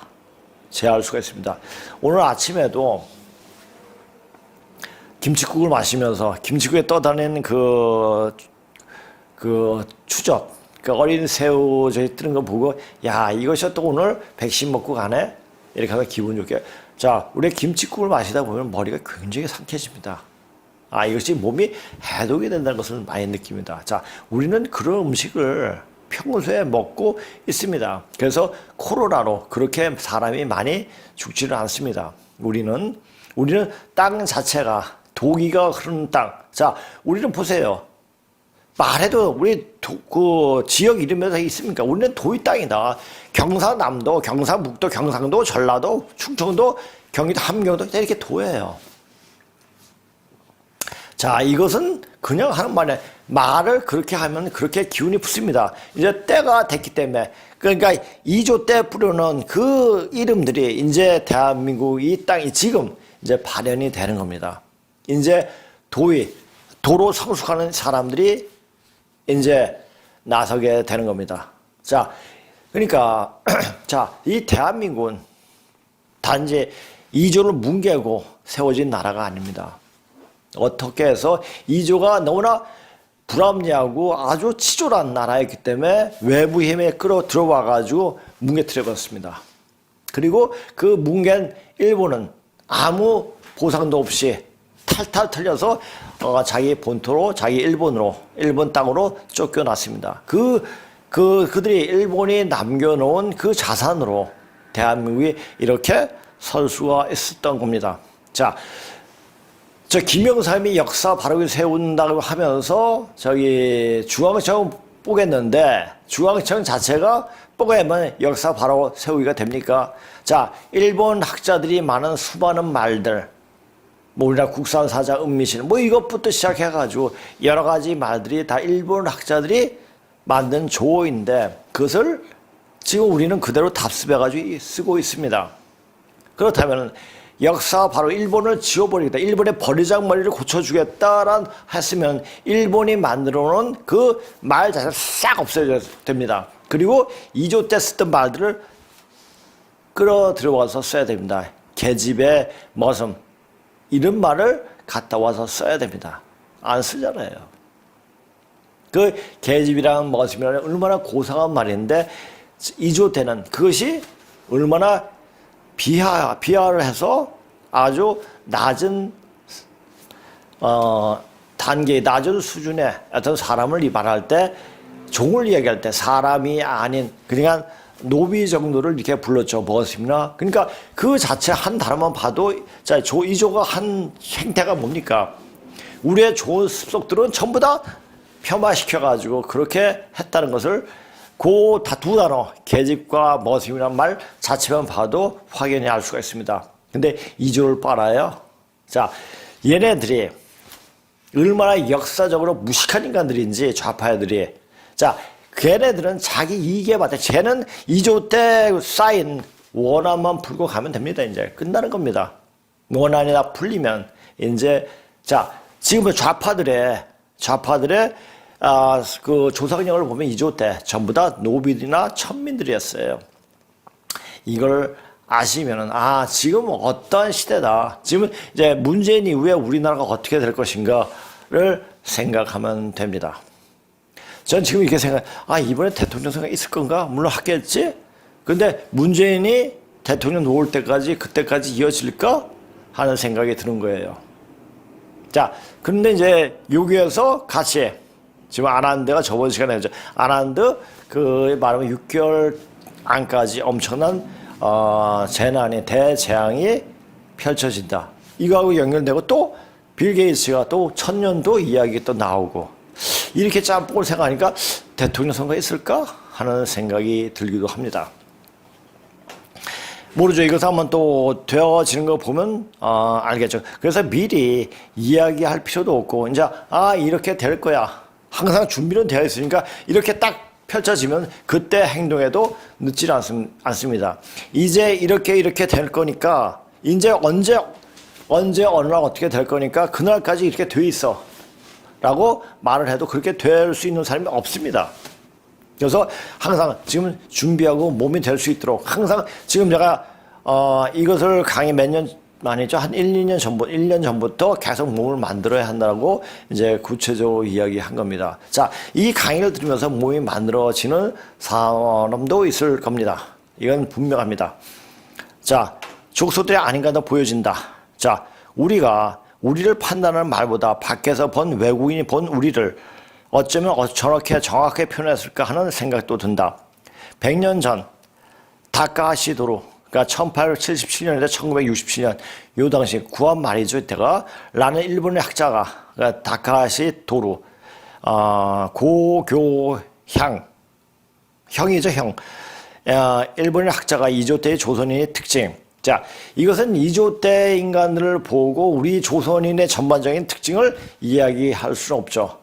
제어할 수가 있습니다. 오늘 아침에도 김칫국을 마시면서 김칫국에 떠다니는 그 추젓, 그 어린 새우 뜨는 거 보고 야, 이것이 또 오늘 백신 먹고 가네? 이렇게 하면 기분 좋게. 자, 우리 김칫국을 마시다 보면 머리가 굉장히 상쾌해집니다. 아, 이것이 몸이 해독이 된다는 것을 많이 느낍니다. 자, 우리는 그런 음식을 평소에 먹고 있습니다. 그래서 코로나로 그렇게 사람이 많이 죽지는 않습니다. 우리는 땅 자체가 도기가 흐르는 땅. 자, 우리는 보세요. 말해도 우리 그 지역 이름에서 있습니까? 우리는 도의 땅이다. 경상남도, 경상북도, 경상도, 전라도, 충청도, 경기도, 함경도 이렇게 도예요. 자, 이것은 그냥 하는 말을 그렇게 하면 그렇게 기운이 붙습니다. 이제 때가 됐기 때문에, 그러니까 2조 때 뿌려놓은 그 이름들이 이제 대한민국 이 땅이 지금 이제 발현이 되는 겁니다. 이제 도로 성숙하는 사람들이 이제 나서게 되는 겁니다. 자, 그러니까 이 대한민국은 단지 2조를 뭉개고 세워진 나라가 아닙니다. 어떻게 해서 2조가 너무나 불합리하고 아주 치졸한 나라였기 때문에 외부 힘에 끌어 들어와가지고 뭉개뜨려버렸습니다. 그리고 그 뭉갠 일본은 아무 보상도 없이 탈탈 털려서 자기 본토로, 자기 일본 땅으로 쫓겨났습니다. 그들이 일본이 남겨놓은 그 자산으로 대한민국이 이렇게 설 수가 있었던 겁니다. 자, 김영삼이 역사 바로 세운다고 하면서 중앙청 뽀겠는데 중앙청 자체가 뽀개면 역사 바로 세우기가 됩니까? 자, 일본 학자들이 많은 수많은 말들, 우리나라 국산사자 은미실 이것부터 시작해가지고 여러 가지 말들이 다 일본 학자들이 만든 조어인데 그것을 지금 우리는 그대로 답습해가지고 쓰고 있습니다. 그렇다면 역사 바로 일본을 지워버리겠다. 일본의 버리장머리를 고쳐주겠다란 했으면 일본이 만들어놓은 그 말 자체를 싹 없애야 됩니다. 그리고 2조 때 쓰던 말들을 끌어 들어와서 써야 됩니다. 계집의 머슴 이런 말을 갖다 와서 써야 됩니다. 안 쓰잖아요. 그 계집이랑 머슴이라는 얼마나 고상한 말인데 2조 때는 그것이 얼마나 비하를 해서 아주 낮은 단계, 낮은 수준의 어떤 사람을 말할 때 종을 이야기할 때 사람이 아닌 그냥 노비 정도를 이렇게 불렀죠. 머슴이나. 그러니까 그 자체 한 단어만 봐도 자, 2조가 한 행태가 뭡니까? 우리의 좋은 습속들은 전부 다 폄하시켜가지고 그렇게 했다는 것을 그 두 단어, 계집과 머슴이란 말 자체만 봐도 확연히 알 수가 있습니다. 근데 2조를 빨아요. 자, 얘네들이 얼마나 역사적으로 무식한 인간들인지 좌파애들이. 자, 걔네들은 자기 이익에 맞게 쟤는 2조 때 쌓인 원한만 풀고 가면 됩니다. 이제 끝나는 겁니다. 원한이 다 풀리면 이제 자, 지금 좌파들의 그 조상력을 보면 2조 때 전부 다 노비들이나 천민들이었어요. 이걸 아시면은 지금 어떠한 시대다. 지금 이제 문재인 이후에 우리나라가 어떻게 될 것인가를 생각하면 됩니다. 전 지금 이렇게 이번에 대통령 선거 있을 건가? 물론 하겠지? 근데 문재인이 대통령 놓을 때까지, 그때까지 이어질까? 하는 생각이 드는 거예요. 자, 그런데 이제 여기에서 같이, 지금 아난드가 저번 시간에 했죠. 아난드, 말하면 6개월 안까지 엄청난, 재난이, 대재앙이 펼쳐진다. 이거하고 연결되고 또 빌 게이츠가 또 천년도 이야기 또 나오고 이렇게 짬뽕을 생각하니까 대통령 선거 있을까 하는 생각이 들기도 합니다. 모르죠. 이것을 한번 또 되어지는 거 보면 알겠죠. 그래서 미리 이야기할 필요도 없고 이제 이렇게 될 거야. 항상 준비는 되어 있으니까 이렇게 딱 펼쳐지면 그때 행동에도 늦지 않습니다. 이제 이렇게 될 거니까 이제 언제 어느 날 어떻게 될 거니까 그날까지 이렇게 돼 있어 라고 말을 해도 그렇게 될 수 있는 사람이 없습니다. 그래서 항상 지금 준비하고 몸이 될 수 있도록 항상 지금 제가 이것을 강의 몇 년 만이죠. 한 1년 전부터 계속 몸을 만들어야 한다고 이제 구체적으로 이야기한 겁니다. 자, 이 강의를 들으면서 몸이 만들어지는 사람도 있을 겁니다. 이건 분명합니다. 자, 족소들이 아닌가도 보여진다. 자, 우리를 판단하는 말보다 밖에서 본 외국인이 본 우리를 어쩌면 저렇게 정확하게 표현했을까 하는 생각도 든다. 100년 전 다카하시 도로, 그러니까 1877년에서 1967년 요 당시 구한 말이죠. 이때가 라는 일본의 학자가 그러니까 다카하시 도로, 형이죠, 형. 일본의 학자가 이조 때의 조선인의 특징. 자, 이것은 이조 때 인간들을 보고 우리 조선인의 전반적인 특징을 이야기할 수는 없죠.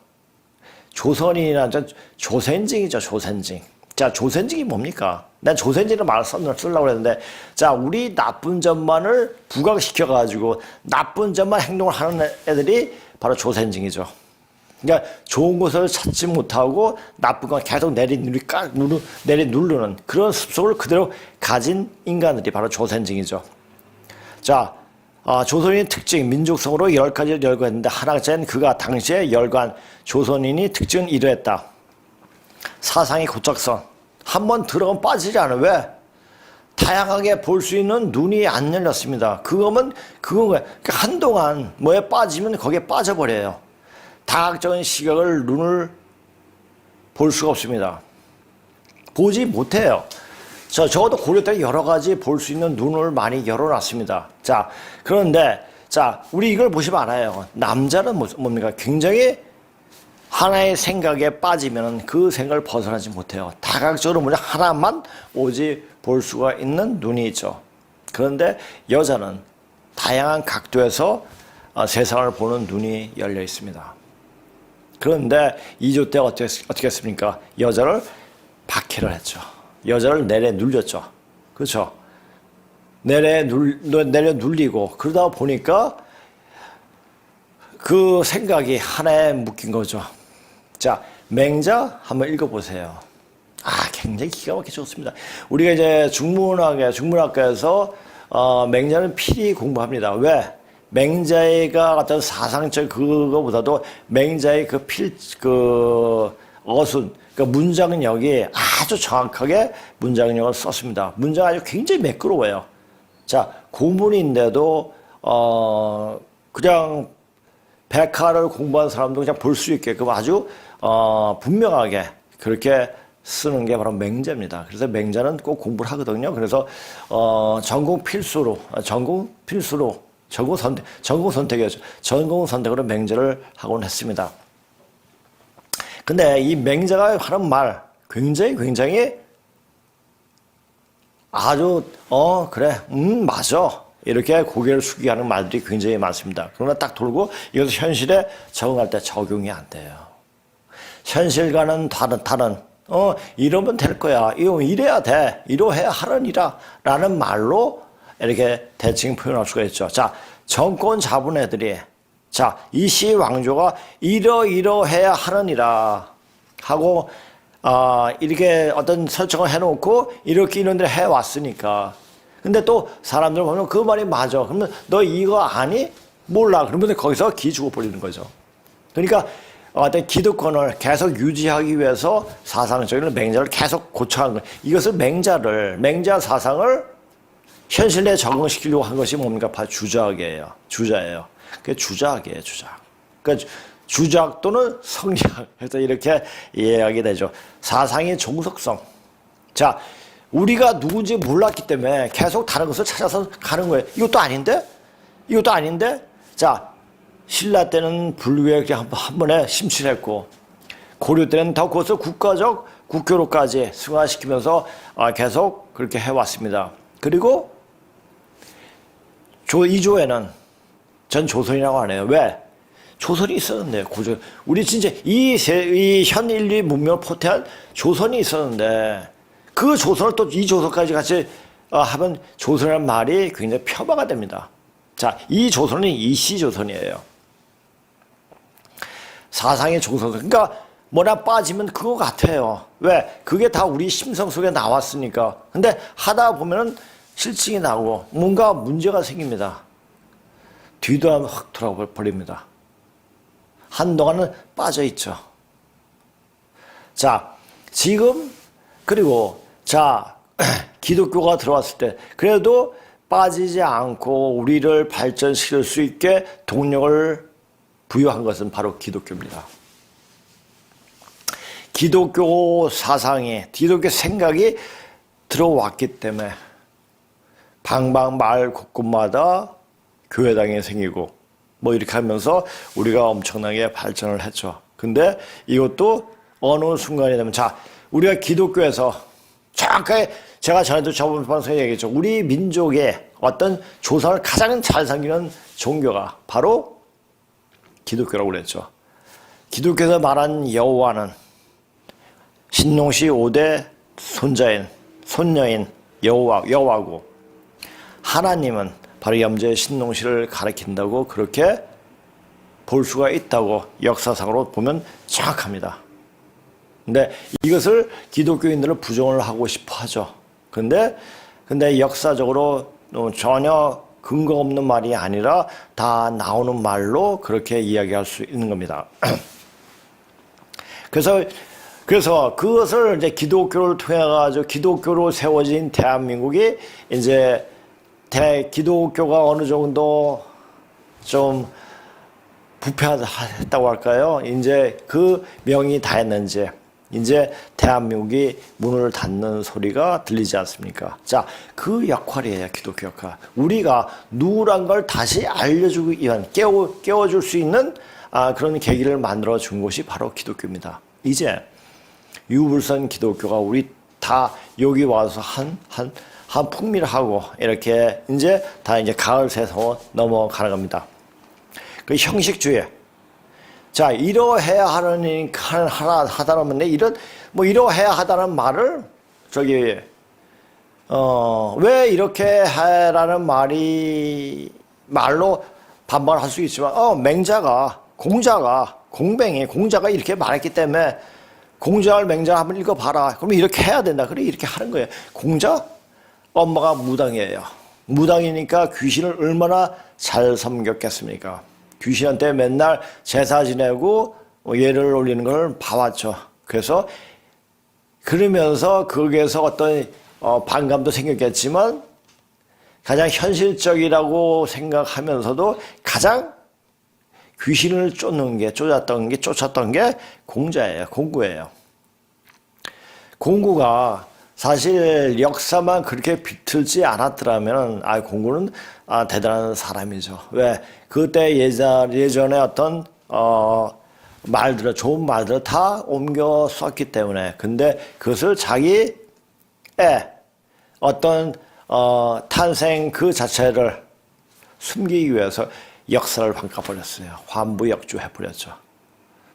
조선인이란 조선징이죠, 조선징. 자, 조선징이 뭡니까? 난 조선징을 말을 쓰려고 했는데, 자, 우리 나쁜 점만을 부각시켜가지고 나쁜 점만 행동을 하는 애들이 바로 조선징이죠. 그러니까 좋은 것을 찾지 못하고 나쁜 건 계속 내리누르는 그런 습성을 그대로 가진 인간들이 바로 조선징이죠. 자, 조선인의 특징, 민족성으로 10가지를 열거했는데 하나째는 그가 당시에 열거한 조선인이 특징은 이러했다. 사상의 고착성. 한번 들어가면 빠지지 않아. 왜? 다양하게 볼 수 있는 눈이 안 열렸습니다. 그건 거예요. 그러니까 한동안 뭐에 빠지면 거기에 빠져버려요. 다각적인 시각을 눈을 볼 수가 없습니다. 보지 못해요. 적어도 고려 때 여러 가지 볼 수 있는 눈을 많이 열어놨습니다. 자, 그런데 우리 이걸 보시면 알아요. 남자는 뭡니까? 굉장히 하나의 생각에 빠지면 그 생각을 벗어나지 못해요. 다각적으로 하나만 오직 볼 수가 있는 눈이 있죠. 그런데 여자는 다양한 각도에서 세상을 보는 눈이 열려 있습니다. 그런데 2조 때 어떻게 했습니까? 여자를 박해를 했죠. 여자를 내려눌렸죠. 그렇죠? 내려눌리고 그러다 보니까 그 생각이 하나에 묶인 거죠. 자, 맹자 한번 읽어보세요. 굉장히 기가 막히게 좋습니다. 우리가 이제 중문학과에서 맹자는 필히 공부합니다. 왜? 맹자가 어떤 사상적 그거보다도 맹자의 어순, 문장력이 아주 정확하게 문장력을 썼습니다. 문장 아주 굉장히 매끄러워요. 자, 고문인데도, 그냥 백화를 공부한 사람도 그냥 볼 수 있게끔 아주, 분명하게 그렇게 쓰는 게 바로 맹자입니다. 그래서 맹자는 꼭 공부를 하거든요. 그래서, 전공 선택이었죠. 전공 선택으로 맹자를 하곤 했습니다. 근데 이 맹자가 하는 말 굉장히 아주 그래 맞아 이렇게 고개를 숙이게 하는 말들이 굉장히 많습니다. 그러나 딱 돌고 이것을 현실에 적응할 때 적용이 안 돼요. 현실과는 다른 이러면 될 거야. 이래야 돼. 이러해야 하느니라 라는 말로 이렇게 대칭 표현할 수가 있죠. 자, 정권 잡은 애들이 자, 이시 왕조가 이러해야 하느니라 하고 이렇게 어떤 설정을 해놓고 이렇게 이런 데를 해왔으니까. 근데 또 사람들 보면 그 말이 맞아. 그러면 너 이거 아니? 몰라. 그러면 거기서 기 죽어버리는 거죠. 그러니까 어떤 기득권을 계속 유지하기 위해서 사상적인 맹자를 계속 고쳐한 거예요. 이것을 맹자 사상을 현실에 적응시키려고 한 것이 뭡니까? 바로 주작이에요. 주자예요. 그게 주작이에요, 주작. 그러니까 주작 또는 성작. 그래서 이렇게 이해하게 되죠. 사상의 종속성. 자, 우리가 누군지 몰랐기 때문에 계속 다른 것을 찾아서 가는 거예요. 이것도 아닌데? 이것도 아닌데? 자, 신라 때는 불교에 한 번에 심취했고, 고려 때는 더 그것을 국가적 국교로까지 승화시키면서 계속 그렇게 해왔습니다. 그리고 이조에는 전 조선이라고 하네요. 왜? 조선이 있었는데, 우리 진짜 이 현 인류의 문명을 포태한 조선이 있었는데, 그 조선을 또 이 조선까지 같이 하면 조선이라는 말이 굉장히 폄하가 됩니다. 자, 이 조선은 이씨 조선이에요. 사상의 종속. 그러니까 뭐나 빠지면 그거 같아요. 왜? 그게 다 우리 심성 속에 나왔으니까. 근데 하다 보면은 실증이 나고 뭔가 문제가 생깁니다. 뒤도 하면 확 돌아버립니다. 한동안은 빠져 있죠. 자, 지금 그리고 자, 기독교가 들어왔을 때 그래도 빠지지 않고 우리를 발전시킬 수 있게 동력을 부여한 것은 바로 기독교입니다. 기독교 사상이, 기독교 생각이 들어왔기 때문에 방방 마을 곳곳마다 교회당이 생기고 뭐 이렇게 하면서 우리가 엄청나게 발전을 했죠. 근데 이것도 어느 순간이 되면 자, 우리가 기독교에서 정확하게 제가 전에도 저번 방송에 얘기했죠. 우리 민족의 어떤 조상을 가장 잘 섬기는 종교가 바로 기독교라고 그랬죠. 기독교에서 말한 여호와는 신농시 5대 손녀인 여호와고 하나님은 바로 염제의 신농시를 가리킨다고 그렇게 볼 수가 있다고 역사상으로 보면 정확합니다. 근데 이것을 기독교인들은 부정을 하고 싶어 하죠. 근데 역사적으로 전혀 근거 없는 말이 아니라 다 나오는 말로 그렇게 이야기할 수 있는 겁니다. 그래서 그것을 이제 기독교를 통해 가지고 기독교로 세워진 대한민국이 이제 기독교가 어느 정도 좀 부패했다고 할까요? 이제 그 명이 다 했는지 이제 대한민국이 문을 닫는 소리가 들리지 않습니까? 자, 그 역할이에요, 기독교 역할. 우리가 누구란 걸 다시 알려주기 위한, 깨워줄 수 있는 그런 계기를 만들어 준 것이 바로 기독교입니다. 이제 유불선 기독교가 우리 다 여기 와서 한 풍미를 하고 이렇게 이제 다 이제 가을 새서 넘어가는 겁니다. 그 형식주의. 자, 이러해야 하다는 이러해야 하다는 말을 왜 이렇게 해라는 말로 반발할 수 있지만 맹자가 공자가 이렇게 말했기 때문에 공자를 맹자 한번 읽어봐라. 그러면 이렇게 해야 된다. 그래 이렇게 하는 거예요. 공자 엄마가 무당이에요. 무당이니까 귀신을 얼마나 잘 섬겼겠습니까? 귀신한테 맨날 제사 지내고 예를 올리는 걸 봐왔죠. 그러면서 거기에서 어떤 반감도 생겼겠지만 가장 현실적이라고 생각하면서도 가장 귀신을 쫓았던 게 공자예요. 공구예요. 공구가 사실 역사만 그렇게 비틀지 않았더라면 공구는 대단한 사람이죠. 왜? 그때 예전에 어떤 좋은 말들을 다 옮겨 썼기 때문에. 근데 그것을 자기의 어떤 탄생 그 자체를 숨기기 위해서 역사를 바꿔버렸어요. 환부역주해버렸죠.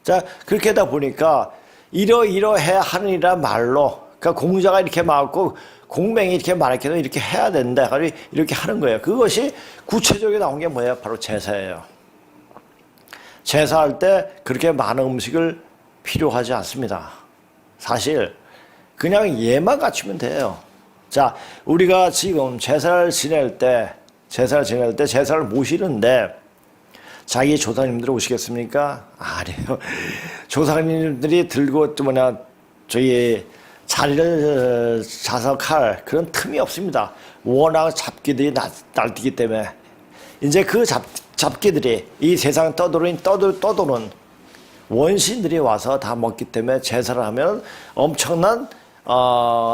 자, 그렇게 하다 보니까 이러해 하느니란 말로, 그러니까 공자가 이렇게 말했고 공맹이 이렇게 말했기도 이렇게 해야 된다. 이렇게 하는 거예요. 그것이 구체적으로 나온 게 뭐예요? 바로 제사예요. 제사할 때 그렇게 많은 음식을 필요하지 않습니다. 사실 그냥 예만 갖추면 돼요. 자, 우리가 지금 제사를 지낼 때 제사를 모시는데 자기 조상님들 오시겠습니까? 아니에요. 조상님들이 들고 또 저희 자리를 자석할 그런 틈이 없습니다. 워낙 잡기들이 날뛰기 때문에 이제 그 잡기들이 이 세상 떠도는 원신들이 와서 다 먹기 때문에 제사를 하면 엄청난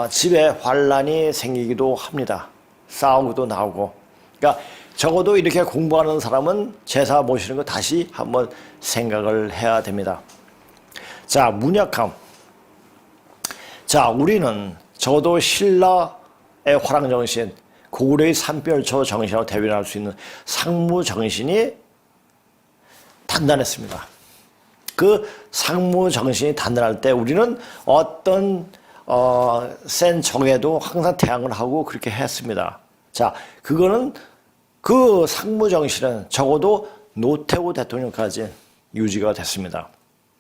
집에 환란이 생기기도 합니다. 싸우기도 나오고. 그러니까 적어도 이렇게 공부하는 사람은 제사 모시는 거 다시 한번 생각을 해야 됩니다. 자, 문약함. 자, 우리는 적어도 신라의 화랑정신, 고구려의 산별초 정신이라고 대변할 수 있는 상무 정신이 단단했습니다. 그 상무 정신이 단단할 때 우리는 어떤 센 적에도 항상 대항을 하고 그렇게 했습니다. 자, 그거는 그 상무 정신은 적어도 노태우 대통령까지 유지가 됐습니다.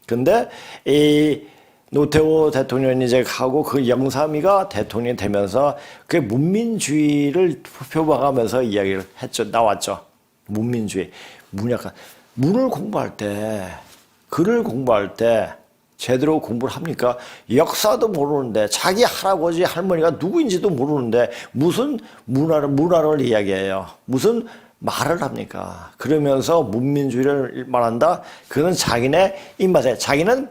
근데 이 노태우 대통령이 이제 하고 그 영삼이가 대통령이 되면서 그 문민주의를 표방하면서 이야기를 했죠. 나왔죠. 문민주의. 문약한. 문을 공부할 때, 글을 공부할 때 제대로 공부를 합니까? 역사도 모르는데 자기 할아버지 할머니가 누구인지도 모르는데 무슨 문화를 이야기해요. 무슨 말을 합니까? 그러면서 문민주의를 말한다. 그건 자기네 입맛에 자기는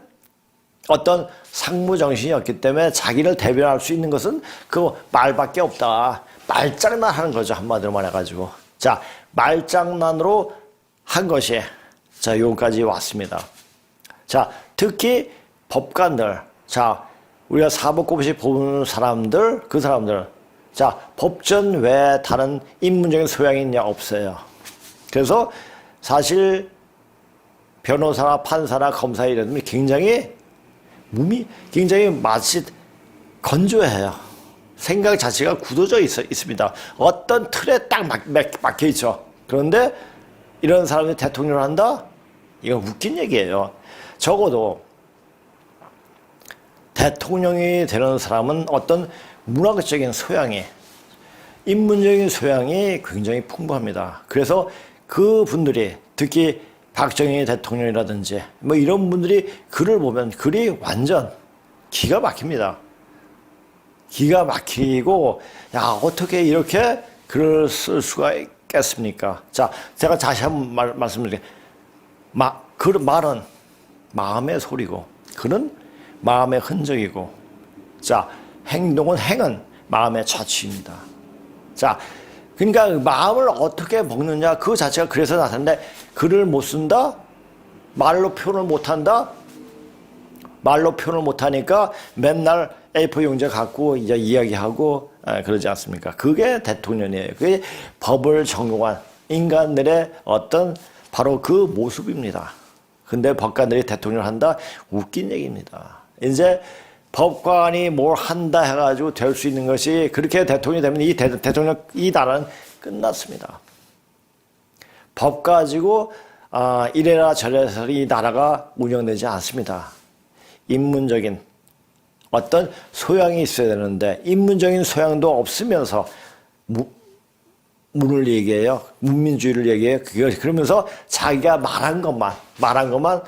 어떤 상무 정신이었기 때문에 자기를 대변할 수 있는 것은 그 말밖에 없다. 말장난 하는 거죠. 한마디로 말해가지고. 자, 말장난으로 한 것이 자, 여기까지 왔습니다. 자, 특히 법관들, 자, 우리가 사법고시 보는 사람들, 그 사람들, 자, 법전 외에 다른 인문적인 소양이 있냐? 없어요. 그래서 사실 변호사나 판사나 검사 이런 분이 몸이 굉장히 마치 건조해요. 생각 자체가 굳어져 있습니다. 어떤 틀에 딱 막혀 있죠. 그런데 이런 사람이 대통령을 한다? 이건 웃긴 얘기예요. 적어도 대통령이 되는 사람은 어떤 문학적인 소양이, 인문적인 소양이 굉장히 풍부합니다. 그래서 그 분들이 특히 박정희 대통령이라든지 뭐 이런 분들이 글을 보면 글이 완전 기가 막힙니다. 기가 막히고 야 어떻게 이렇게 글을 쓸 수가 있겠습니까? 자, 제가 다시 한번 말씀드릴게요. 그 말은 마음의 소리고 글은 마음의 흔적이고 자 행은 마음의 자취입니다. 자, 그러니까 마음을 어떻게 먹느냐 그 자체가 그래서 나타나는데 글을 못 쓴다? 말로 표현을 못한다? 말로 표현을 못하니까 맨날 A4 용지 갖고 이제 이야기하고 그러지 않습니까? 그게 대통령이에요. 그게 법을 적용한 인간들의 어떤 바로 그 모습입니다. 근데 법관들이 대통령을 한다? 웃긴 얘기입니다. 이제 법관이 뭘 한다 해가지고 될 수 있는 것이 그렇게 대통령이 되면 이 나라는 끝났습니다. 법 가지고 이래라 저래서 이 나라가 운영되지 않습니다. 인문적인 어떤 소양이 있어야 되는데 인문적인 소양도 없으면서 문을 얘기해요. 문민주의를 얘기해요. 그러면서 자기가 말한 것만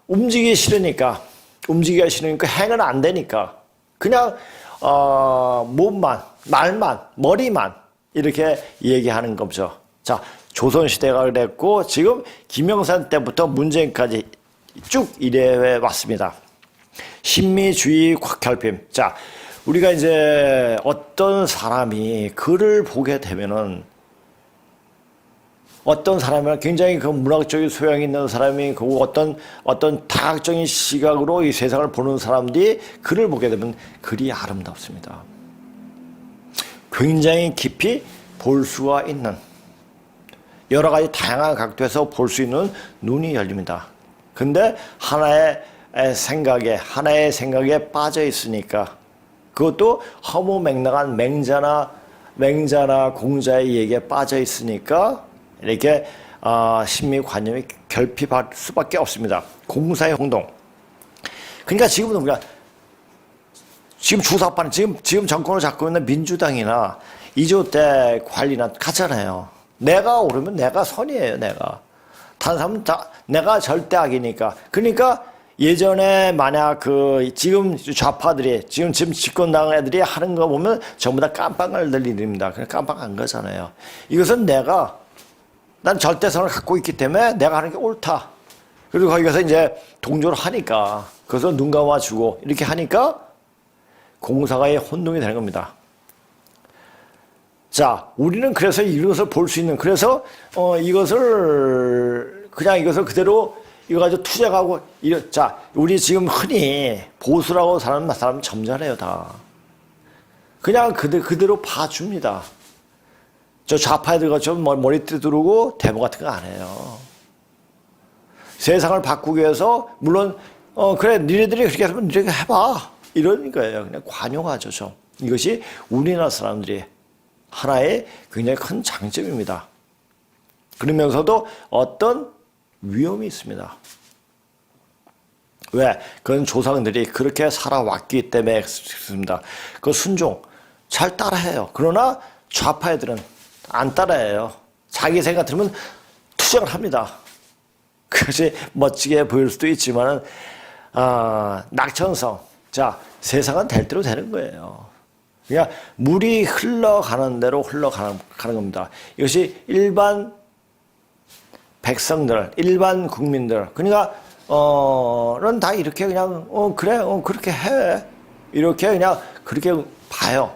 움직이기 싫으니까 행은 안 되니까 그냥 몸만 말만 머리만 이렇게 얘기하는 거죠. 자, 조선시대가 그랬고 지금 김영삼 때부터 문재인까지 쭉 이래 왔습니다. 신미주의 곽탈핌. 자, 우리가 이제 어떤 사람이 글을 보게 되면은 어떤 사람은 굉장히 그 문학적인 소양이 있는 사람이 그 어떤 다각적인 시각으로 이 세상을 보는 사람들이 글을 보게 되면 글이 아름답습니다. 굉장히 깊이 볼 수가 있는 여러 가지 다양한 각도에서 볼 수 있는 눈이 열립니다. 근데 하나의 생각에 빠져 있으니까 그것도 허무맹랑한 맹자나 공자의 얘기에 빠져 있으니까 이렇게 신미관념이 결핍할 수밖에 없습니다. 공사의 홍동. 그러니까 지금은 우리가 지금 주사파는 지금 정권을 잡고 있는 민주당이나 이조 때 관리나 같잖아요. 내가 오르면 내가 선이에요. 다른 사람은 다 내가 절대 악이니까. 그러니까 예전에 만약 그 지금 좌파들이 지금 집권당 애들이 하는 거 보면 전부 다 깜빵을 일입니다. 그냥 깜빵한 거잖아요. 이것은 난 절대성을 갖고 있기 때문에 내가 하는 게 옳다. 그리고 거기 가서 이제 동조를 하니까, 그래서 눈 감아주고 이렇게 하니까 공사가의 혼동이 되는 겁니다. 자, 우리는 그래서 이것을 볼 수 있는, 그래서 이것을 그대로 이거 가지고 투쟁하고, 자, 우리 지금 흔히 보수라고 사람 점잖아요, 다. 그냥 그대로 봐줍니다. 저 좌파 애들과 좀 머리띠 두르고 데모 같은 거 안 해요. 세상을 바꾸기 위해서, 물론, 그래, 니네들이 그렇게 하면 니네가 해봐. 이런 거예요. 그냥 관용하죠, 좀. 이것이 우리나라 사람들이 하나의 굉장히 큰 장점입니다. 그러면서도 어떤 위험이 있습니다. 왜? 그건 조상들이 그렇게 살아왔기 때문에 그렇습니다. 그 순종, 잘 따라해요. 그러나 좌파 애들은 안 따라해요. 자기 생각 들으면 투쟁을 합니다. 그것이 멋지게 보일 수도 있지만은, 낙천성. 자, 세상은 될 대로 되는 거예요. 그냥 물이 흘러가는 대로 흘러가는 겁니다. 이것이 일반 백성들, 일반 국민들, 그러니까, 는 다 이렇게 그냥, 그래, 그렇게 해. 이렇게 그냥 그렇게 봐요.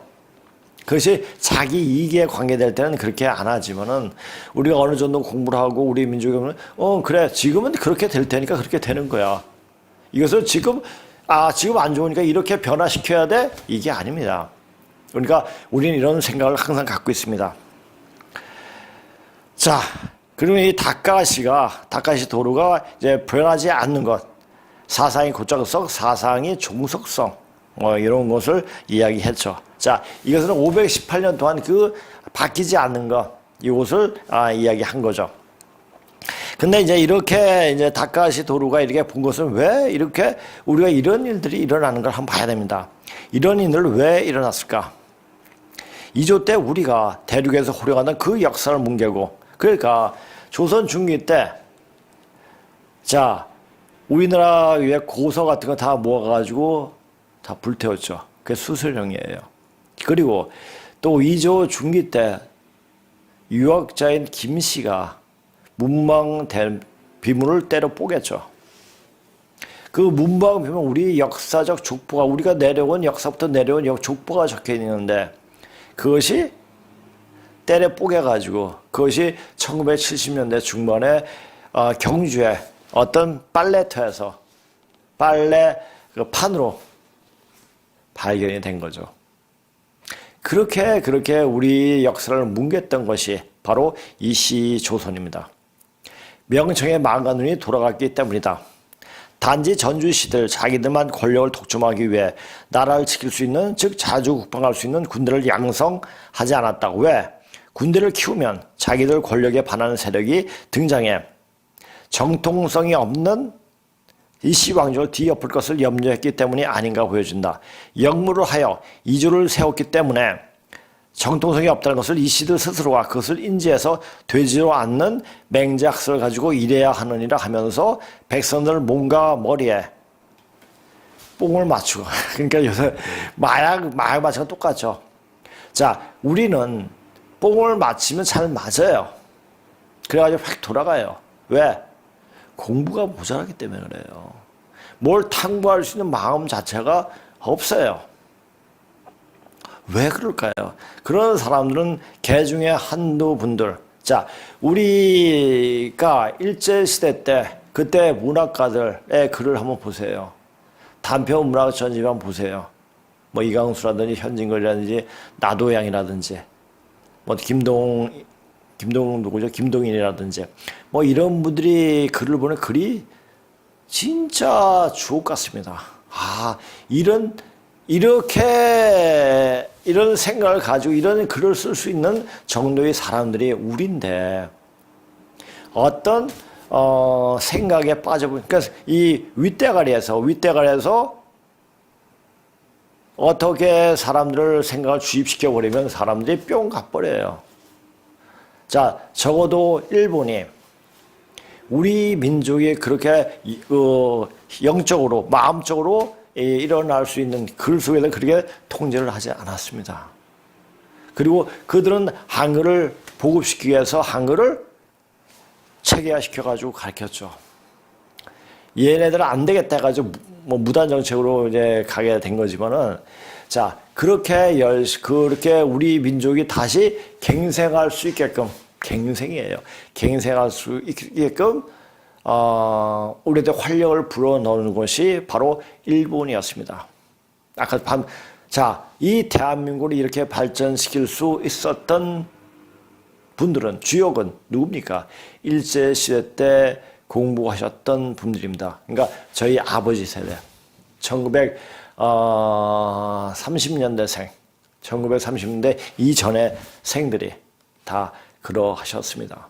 그것이 자기 이익에 관계될 때는 그렇게 안 하지만은, 우리가 어느 정도 공부를 하고 우리 민족이 보면, 그래, 지금은 그렇게 될 테니까 그렇게 되는 거야. 이것을 지금 안 좋으니까 이렇게 변화시켜야 돼? 이게 아닙니다. 그러니까 우리는 이런 생각을 항상 갖고 있습니다. 자, 그리고 이 다카시 도루가 이제 변하지 않는 것, 사상이 곧장성, 사상이 종속성, 이런 것을 이야기했죠. 자, 이것은 518년 동안 바뀌지 않는 것, 이것을 이야기한 거죠. 근데 이제 다카시 도루가 이렇게 본 것은 왜 이렇게 우리가 이런 일들이 일어나는 걸 한번 봐야 됩니다. 이런 일들 왜 일어났을까? 이조 때 우리가 대륙에서 호령하던 그 역사를 뭉개고, 그러니까 조선 중기 때, 자, 우리나라 위에 고서 같은 거 다 모아가지고 다 불태웠죠. 그게 수술령이에요. 그리고 또 이조 중기 때 유학자인 김씨가 문방된 비문을 때려 뽀겠죠. 그 문방 비문, 우리 역사적 족보가, 우리가 내려온 역사부터 내려온 족보가 적혀 있는데, 그것이 때려 뽀개가지고, 그것이 1970년대 중반에 경주에 어떤 빨래터에서 빨래 판으로 발견이 된 거죠. 그렇게 우리 역사를 뭉갰던 것이 바로 이시조선입니다. 명청의 망과 눈이 돌아갔기 때문이다. 단지 전주시들 자기들만 권력을 독점하기 위해 나라를 지킬 수 있는, 즉 자주 국방할 수 있는 군대를 양성하지 않았다고. 왜? 군대를 키우면 자기들 권력에 반하는 세력이 등장해 정통성이 없는 이시왕조를 뒤엎을 것을 염려했기 때문이 아닌가 보여준다. 역무를 하여 이조를 세웠기 때문에 정통성이 없다는 것을 이씨들 스스로가 그것을 인지해서 되지도 않는 맹자학설을 가지고 이래야 하느니라 하면서 백성들 몸과 머리에 뽕을 맞추고, 그러니까 요새 마약 맞추는 똑같죠. 자, 우리는 뽕을 맞추면 잘 맞아요. 그래가지고 확 돌아가요. 왜? 공부가 모자라기 때문에 그래요. 뭘 탐구할 수 있는 마음 자체가 없어요. 왜 그럴까요? 그런 사람들은 개 중에 한두 분들. 자, 우리가 일제시대 때, 그때 문학가들의 글을 한번 보세요. 단편 문학 전집만 보세요. 뭐 이강수라든지 현진걸이라든지 나도양이라든지 뭐 김동 누구죠? 김동인이라든지 뭐 이런 분들이 글을 보는 글이 진짜 주옥 같습니다. 이런 생각을 가지고 이런 글을 쓸 수 있는 정도의 사람들이 우린데, 어떤 생각에 빠져버린, 그러니까 이 윗대가리에서 어떻게 사람들을 생각을 주입시켜 버리면 사람들이 뿅 가버려요. 자, 적어도 일본이 우리 민족이 그렇게 영적으로 마음적으로 일어날 수 있는 글 속에서 그렇게 통제를 하지 않았습니다. 그리고 그들은 한글을 보급시키기 위해서 한글을 체계화시켜가지고 가르쳤죠. 얘네들은 안 되겠다 해가지고 뭐 무단 정책으로 이제 가게 된 거지만은 자 그렇게 우리 민족이 다시 갱생할 수 있게끔 갱생이에요. 갱생할 수 있게끔 우리들 활력을 불어넣는 것이 바로 일본이었습니다. 아까 이 대한민국을 이렇게 발전시킬 수 있었던 분들은 주역은 누굽니까? 일제시대 때 공부하셨던 분들입니다. 그러니까 저희 아버지 세대 1930년대생 1930년대 이전의 생들이 다 그러하셨습니다.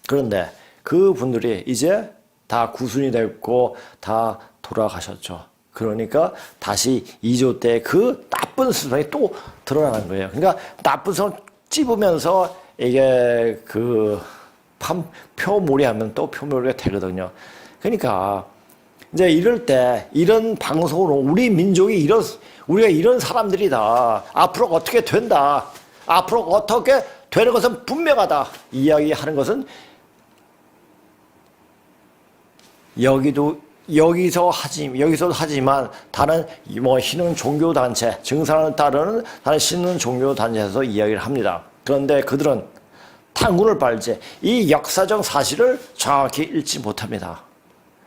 그런데 그 분들이 이제 다 구순이 됐고 다 돌아가셨죠. 그러니까 다시 2조 때 그 나쁜 습성이 또 드러나는 거예요. 그러니까 나쁜 습성을 찝으면서 이게 표몰이하면 또 표몰이가 되거든요. 그러니까 이제 이럴 때 이런 방송으로 우리 민족이 우리가 이런 사람들이다. 앞으로 어떻게 된다. 앞으로 어떻게 되는 것은 분명하다. 이야기하는 것은 여기서 하지만 다른 신흥 종교 단체, 증산을 따르는 다른 신흥 종교 단체에서 이야기를 합니다. 그런데 그들은 탕군을 빨지 이 역사적 사실을 정확히 읽지 못합니다.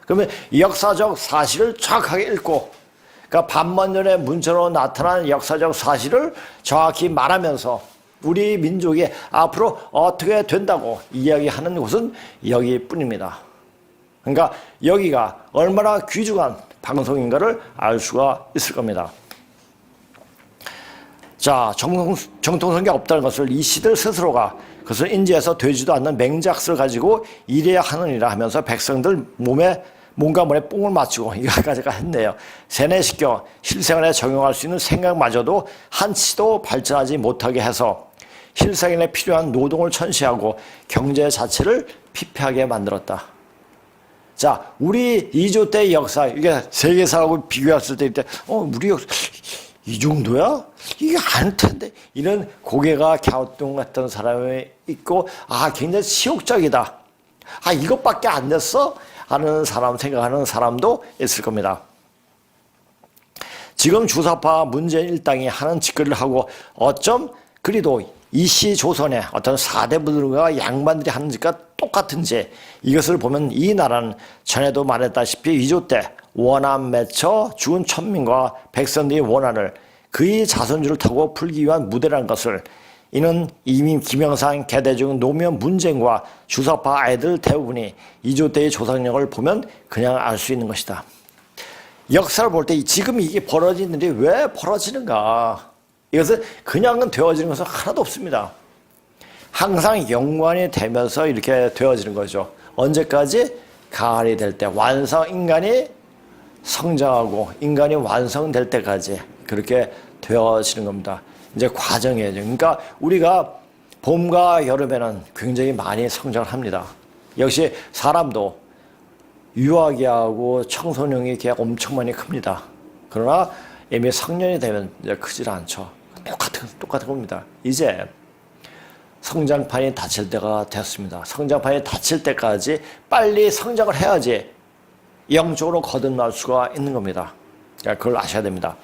그러면 이 역사적 사실을 정확하게 읽고 그러니까 반만년의 문자로 나타난 역사적 사실을 정확히 말하면서 우리 민족이 앞으로 어떻게 된다고 이야기하는 곳은 여기뿐입니다. 그러니까 여기가 얼마나 귀중한 방송인가를 알 수가 있을 겁니다. 자, 정통성경 없다는 것을 이 시들 스스로가 그것을 인지해서 되지도 않는 맹작스를 가지고 이래야 하느니라 하면서 백성들 몸과 몸에 뽕을 맞추고 이거까지가 했네요. 세뇌시켜 실생활에 적용할 수 있는 생각마저도 한치도 발전하지 못하게 해서 실생활에 필요한 노동을 천시하고 경제 자체를 피폐하게 만들었다. 자, 우리 2조 때의 역사, 이게 세계사하고 비교했을 때, 우리 역사, 이 정도야? 이게 아닐 텐데. 이런 고개가 갸우뚱했던 사람이 있고, 굉장히 치욕적이다. 이것밖에 안 됐어? 생각하는 사람도 있을 겁니다. 지금 주사파 문재인 일당이 하는 짓거리를 하고, 어쩜 그리도 이씨 조선의 어떤 사대부들과 양반들이 하는 짓과 똑같은지 이것을 보면 이 나라는 전에도 말했다시피 2조 때 원한 맺혀 죽은 천민과 백성들의 원한을 그의 자손주를 타고 풀기 위한 무대라는 것을 이는 이미 김영삼, 개대중, 노무현, 문재인과 주사파 아이들 대부분이 2조 때의 조상력을 보면 그냥 알 수 있는 것이다. 역사를 볼 때 지금 이게 벌어지는 일이 왜 벌어지는가? 이것은 그냥은 되어지는 것은 하나도 없습니다. 항상 연관이 되면서 이렇게 되어지는 거죠. 언제까지? 가을이 될 때 인간이 성장하고 인간이 완성될 때까지 그렇게 되어지는 겁니다. 이제 과정이에요. 그러니까 우리가 봄과 여름에는 굉장히 많이 성장을 합니다. 역시 사람도 유아기하고 청소년기 엄청 많이 큽니다. 그러나 이미 성년이 되면 이제 크질 않죠. 똑같은 겁니다. 이제 성장판이 닫힐 때가 됐습니다. 성장판이 닫힐 때까지 빨리 성장을 해야지 영적으로 거듭날 수가 있는 겁니다. 그걸 아셔야 됩니다.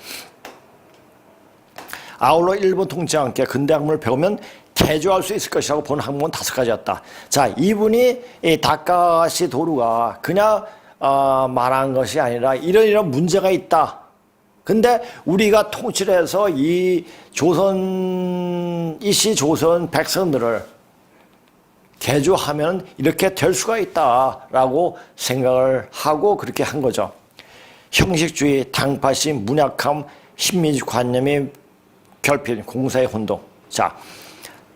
아울러 일본 통치와 함께 근대 학문을 배우면 개조할 수 있을 것이라고 본 학문은 5가지였다. 자, 이분이 이 다카시 도루가 그냥 말한 것이 아니라 이런 문제가 있다. 근데 우리가 통치를 해서 이씨 조선 백성들을 개조하면 이렇게 될 수가 있다라고 생각을 하고 그렇게 한 거죠. 형식주의, 당파심, 문약함, 신민주의 관념이 결핍, 공사의 혼동. 자,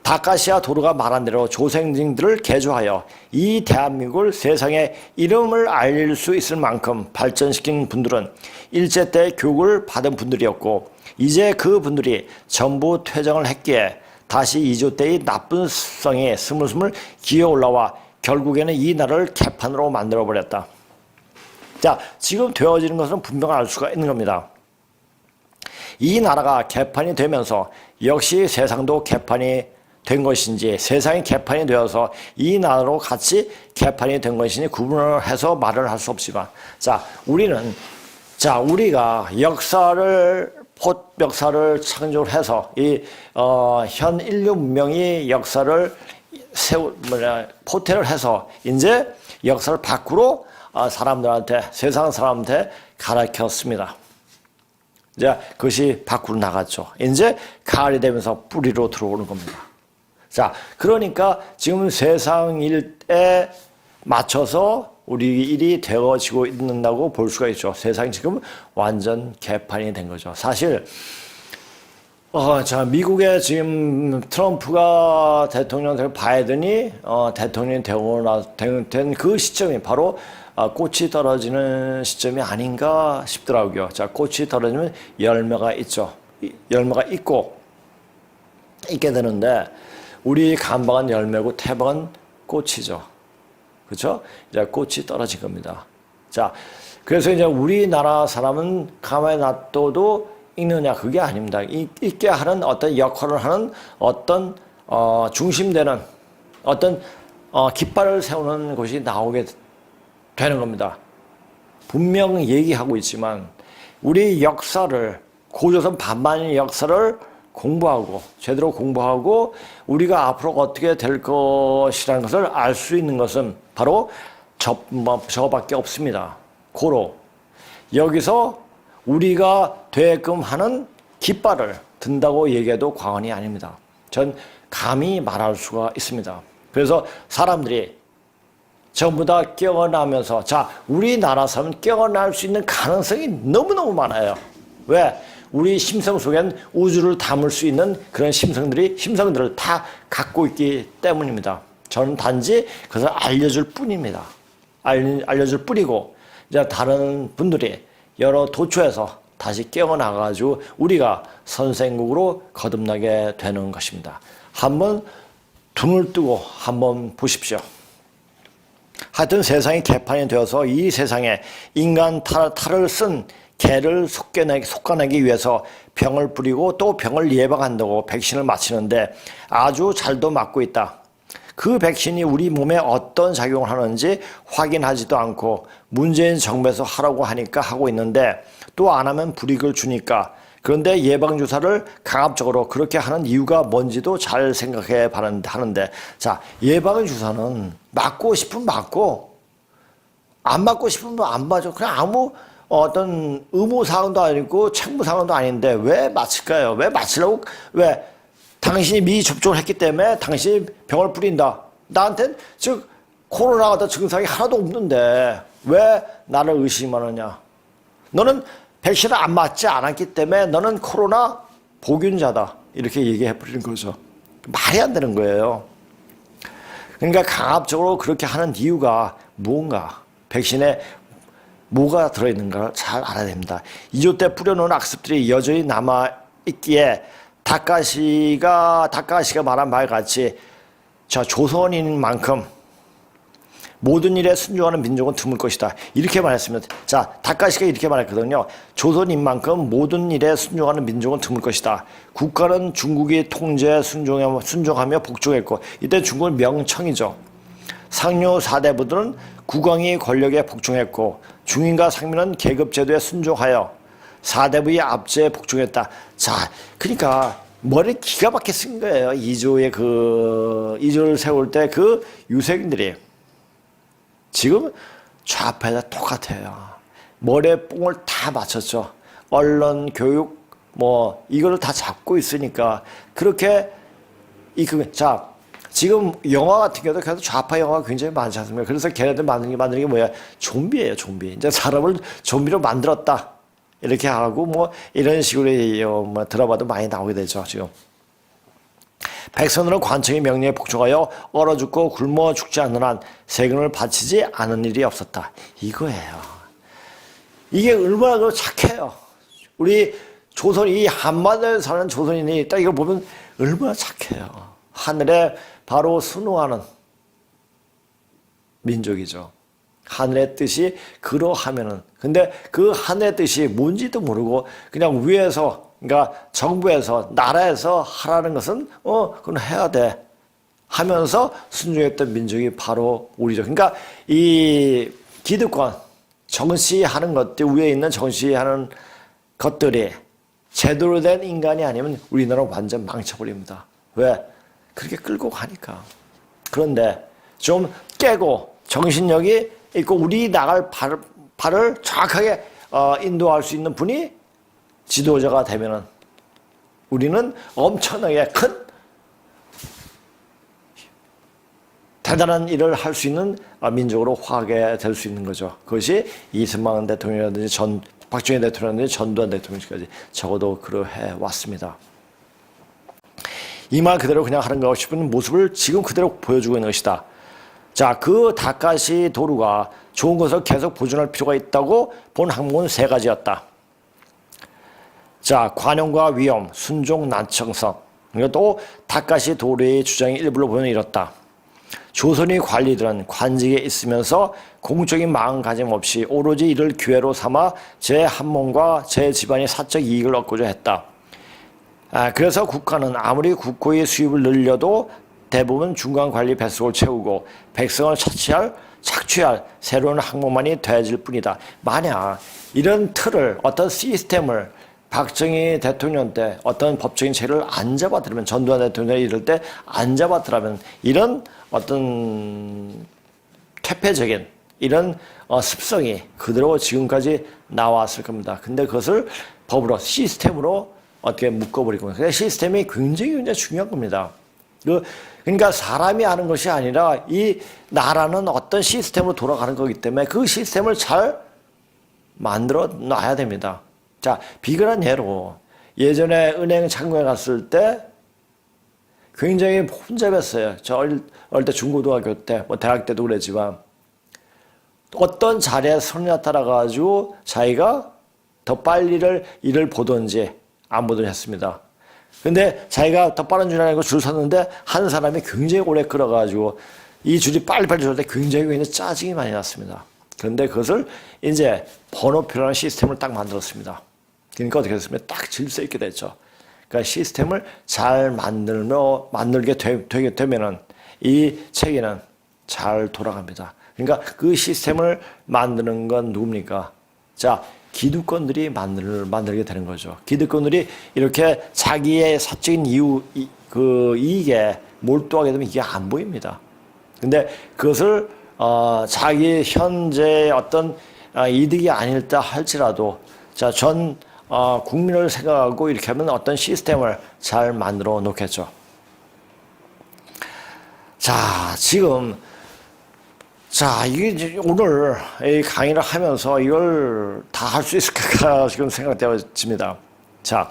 다카시와 도루가 말한 대로 조생징들을 개조하여 이 대한민국을 세상에 이름을 알릴 수 있을 만큼 발전시킨 분들은 일제 때 교육을 받은 분들이었고 이제 그 분들이 전부 퇴정을 했기에 다시 2조 때의 나쁜 습성이 스물스물 기어 올라와 결국에는 이 나라를 개판으로 만들어버렸다. 자, 지금 되어지는 것은 분명 알 수가 있는 겁니다. 이 나라가 개판이 되면서 역시 세상도 개판이 된 것인지, 세상이 개판이 되어서 이 나라로 같이 개판이 된 것인지 구분을 해서 말을 할 수 없지만, 우리가 역사를 창조를 해서 현 인류 문명이 역사를 포태를 해서 이제 역사를 밖으로 세상 사람한테 가르쳤습니다. 이제 그것이 밖으로 나갔죠. 이제 가을이 되면서 뿌리로 들어오는 겁니다. 자, 그러니까 지금 세상 일에 맞춰서 우리 일이 되어지고 있는다고 볼 수가 있죠. 세상이 지금 완전 개판이 된 거죠. 사실 미국의 지금 트럼프가 대통령 바이든이 대통령이 된 그 시점이 바로 꽃이 떨어지는 시점이 아닌가 싶더라고요. 자, 꽃이 떨어지면 열매가 있죠. 열매가 있게 되는데 우리 감방은 열매고 태방은 꽃이죠. 그렇죠? 이제 꽃이 떨어진 겁니다. 자, 그래서 이제 우리나라 사람은 가만히 놔둬도 읽느냐, 그게 아닙니다. 읽게 하는 어떤 역할을 하는 어떤 중심되는 어떤 깃발을 세우는 것이 나오게 되는 겁니다. 분명 얘기하고 있지만 우리 역사를, 고조선 반만의 역사를 제대로 공부하고 우리가 앞으로 어떻게 될 것이라는 것을 알 수 있는 것은 바로 저밖에 없습니다. 고로 여기서 우리가 되게끔 하는 깃발을 든다고 얘기해도 과언이 아닙니다. 전 감히 말할 수가 있습니다. 그래서 사람들이 전부 다 깨어나면서, 우리나라 사람은 깨어날 수 있는 가능성이 너무너무 많아요. 왜? 우리 심성 속엔 우주를 담을 수 있는 그런 심성들을 다 갖고 있기 때문입니다. 저는 단지 그것을 알려줄 뿐입니다. 알려줄 뿐이고, 이제 다른 분들이 여러 도처에서 다시 깨어나가지고 우리가 선생국으로 거듭나게 되는 것입니다. 한번 눈을 뜨고 한번 보십시오. 하여튼 세상이 개판이 되어서 이 세상에 인간 탈을 쓴 개를 속아내기 위해서 병을 뿌리고 또 병을 예방한다고 백신을 맞히는데 아주 잘도 맞고 있다. 그 백신이 우리 몸에 어떤 작용을 하는지 확인하지도 않고 문재인 정부에서 하라고 하니까 하고 있는데 또 안 하면 불이익을 주니까. 그런데 예방주사를 강압적으로 그렇게 하는 이유가 뭔지도 잘 생각해 하는데, 자, 예방주사는 맞고 싶으면 맞고 안 맞고 싶으면 안 맞아. 그냥 아무 어떤 의무사항도 아니고 책무사항도 아닌데 왜 맞힐까요? 왜 맞히려고? 왜? 당신이 미리 접종을 했기 때문에 당신이 병을 뿌린다. 나한텐 즉 코로나 같은 증상이 하나도 없는데 왜 나를 의심하느냐? 너는 백신을 안 맞지 않았기 때문에 너는 코로나 보균자다. 이렇게 얘기해버리는 거죠. 말이 안 되는 거예요. 그러니까 강압적으로 그렇게 하는 이유가 뭔가, 백신에 뭐가 들어있는가를 잘 알아야 됩니다. 2조 때 뿌려놓은 악습들이 여전히 남아있기에 다카시가 말한 말같이 조선인 만큼 모든 일에 순종하는 민족은 드물 것이다. 이렇게 말했습니다. 자, 다카시가 이렇게 말했거든요. 조선인만큼 모든 일에 순종하는 민족은 드물 것이다. 국가는 중국이 통제에 순종하며 복종했고, 이때 중국은 명청이죠. 상류 사대부들은 국왕이 권력에 복종했고, 중인과 상민은 계급제도에 순종하여 사대부의 압제에 복종했다. 자, 그러니까 머리 기가 막히게 쓴 거예요. 이조를 세울 때 그 유색인들이 지금 좌파에다 똑같아요. 머리에 뽕을 다 맞췄죠. 언론, 교육, 이거를 다 잡고 있으니까 그렇게 자, 지금 영화 같은 경우도 계속 좌파 영화가 굉장히 많지 않습니까? 그래서 걔네들 만드는 게 뭐야? 좀비예요, 좀비. 이제 사람을 좀비로 만들었다. 이렇게 하고 이런 식으로 들어봐도 많이 나오게 되죠, 지금. 백성들은 관청의 명령에 복종하여 얼어 죽고 굶어 죽지 않는 한 세금을 바치지 않은 일이 없었다. 이거예요. 이게 얼마나 착해요. 우리 조선이 한반도에 사는 조선인이 딱 이거 보면 얼마나 착해요. 하늘에 바로 순응하는 민족이죠. 하늘의 뜻이 그러하면은, 근데 그 하늘의 뜻이 뭔지도 모르고 그냥 위에서, 그러니까 정부에서, 나라에서 하라는 것은 그건 해야 돼 하면서 순종했던 민족이 바로 우리죠. 그러니까 이 기득권, 정치하는 것들, 위에 있는 정치하는 것들이 제대로 된 인간이 아니면 우리나라 완전 망쳐버립니다. 왜? 그렇게 끌고 가니까. 그런데 좀 깨고 정신력이 있고 우리 나갈 발을 정확하게 인도할 수 있는 분이 지도자가 되면은 우리는 엄청나게 큰 대단한 일을 할 수 있는 민족으로 화하게 될 수 있는 거죠. 그것이 이승만 대통령이라든지 박정희 대통령이라든지 전두환 대통령까지 적어도 그러해 왔습니다. 이 말 그대로 그냥 하는 거 싶은 모습을 지금 그대로 보여주고 있는 것이다. 자, 그 다카시 도루가 좋은 것을 계속 보존할 필요가 있다고 본 항목은 세 가지였다. 자, 관용과 위험, 순종, 난청성. 또 다카시 도루의 주장의 일부를 보면 이렇다. 조선의 관리들은 관직에 있으면서 공적인 마음가짐 없이 오로지 이를 기회로 삼아 제 한몸과 제 집안의 사적 이익을 얻고자 했다. 그래서 국가는 아무리 국고의 수입을 늘려도 대부분 중간관리 뱃속을 채우고 백성을 착취할 새로운 항목만이 되어질 뿐이다. 만약 이런 틀을, 어떤 시스템을 박정희 대통령 때 어떤 법적인 체를 안 잡아들으면, 전두환 대통령이 이럴 때 안 잡아들으면 이런 어떤 퇴폐적인 이런 습성이 그대로 지금까지 나왔을 겁니다. 근데 그것을 법으로, 시스템으로 어떻게 묶어버리고, 그 시스템이 굉장히 중요한 겁니다. 그러니까 사람이 하는 것이 아니라 이 나라는 어떤 시스템으로 돌아가는 거기 때문에 그 시스템을 잘 만들어 놔야 됩니다. 자, 비근한 예로 예전에 은행 창구에 갔을 때 굉장히 혼잡했어요. 저 어릴 때 중고등학교 때, 뭐 대학 때도 그랬지만 어떤 자리에 손이 나타나가지고 자기가 더 빨리 일을 보든지 안 보든지 했습니다. 근데 자기가 더 빠른 줄 알고 줄 섰는데 한 사람이 굉장히 오래 끌어가지고 이 줄이 빨리빨리 줄 때 굉장히 짜증이 많이 났습니다. 그런데 그것을 이제 번호표라는 시스템을 딱 만들었습니다. 그러니까 어떻게 됐습니까? 딱 질서 있게 됐죠. 그러니까 시스템을 잘 만들게 되게 되면은 이 체계는 잘 돌아갑니다. 그러니까 그 시스템을 만드는 건 누굽니까? 자, 기득권들이 만들게 되는 거죠. 기득권들이 이렇게 자기의 사적인 이익에 몰두하게 되면 이게 안 보입니다. 근데 그것을 자기 현재 어떤 이득이 아닐다 할지라도 자, 전 국민을 생각하고 이렇게 하면 어떤 시스템을 잘 만들어 놓겠죠. 자, 지금 이게 오늘 이 강의를 하면서 이걸 다 할 수 있을까 지금 생각되어집니다. 자,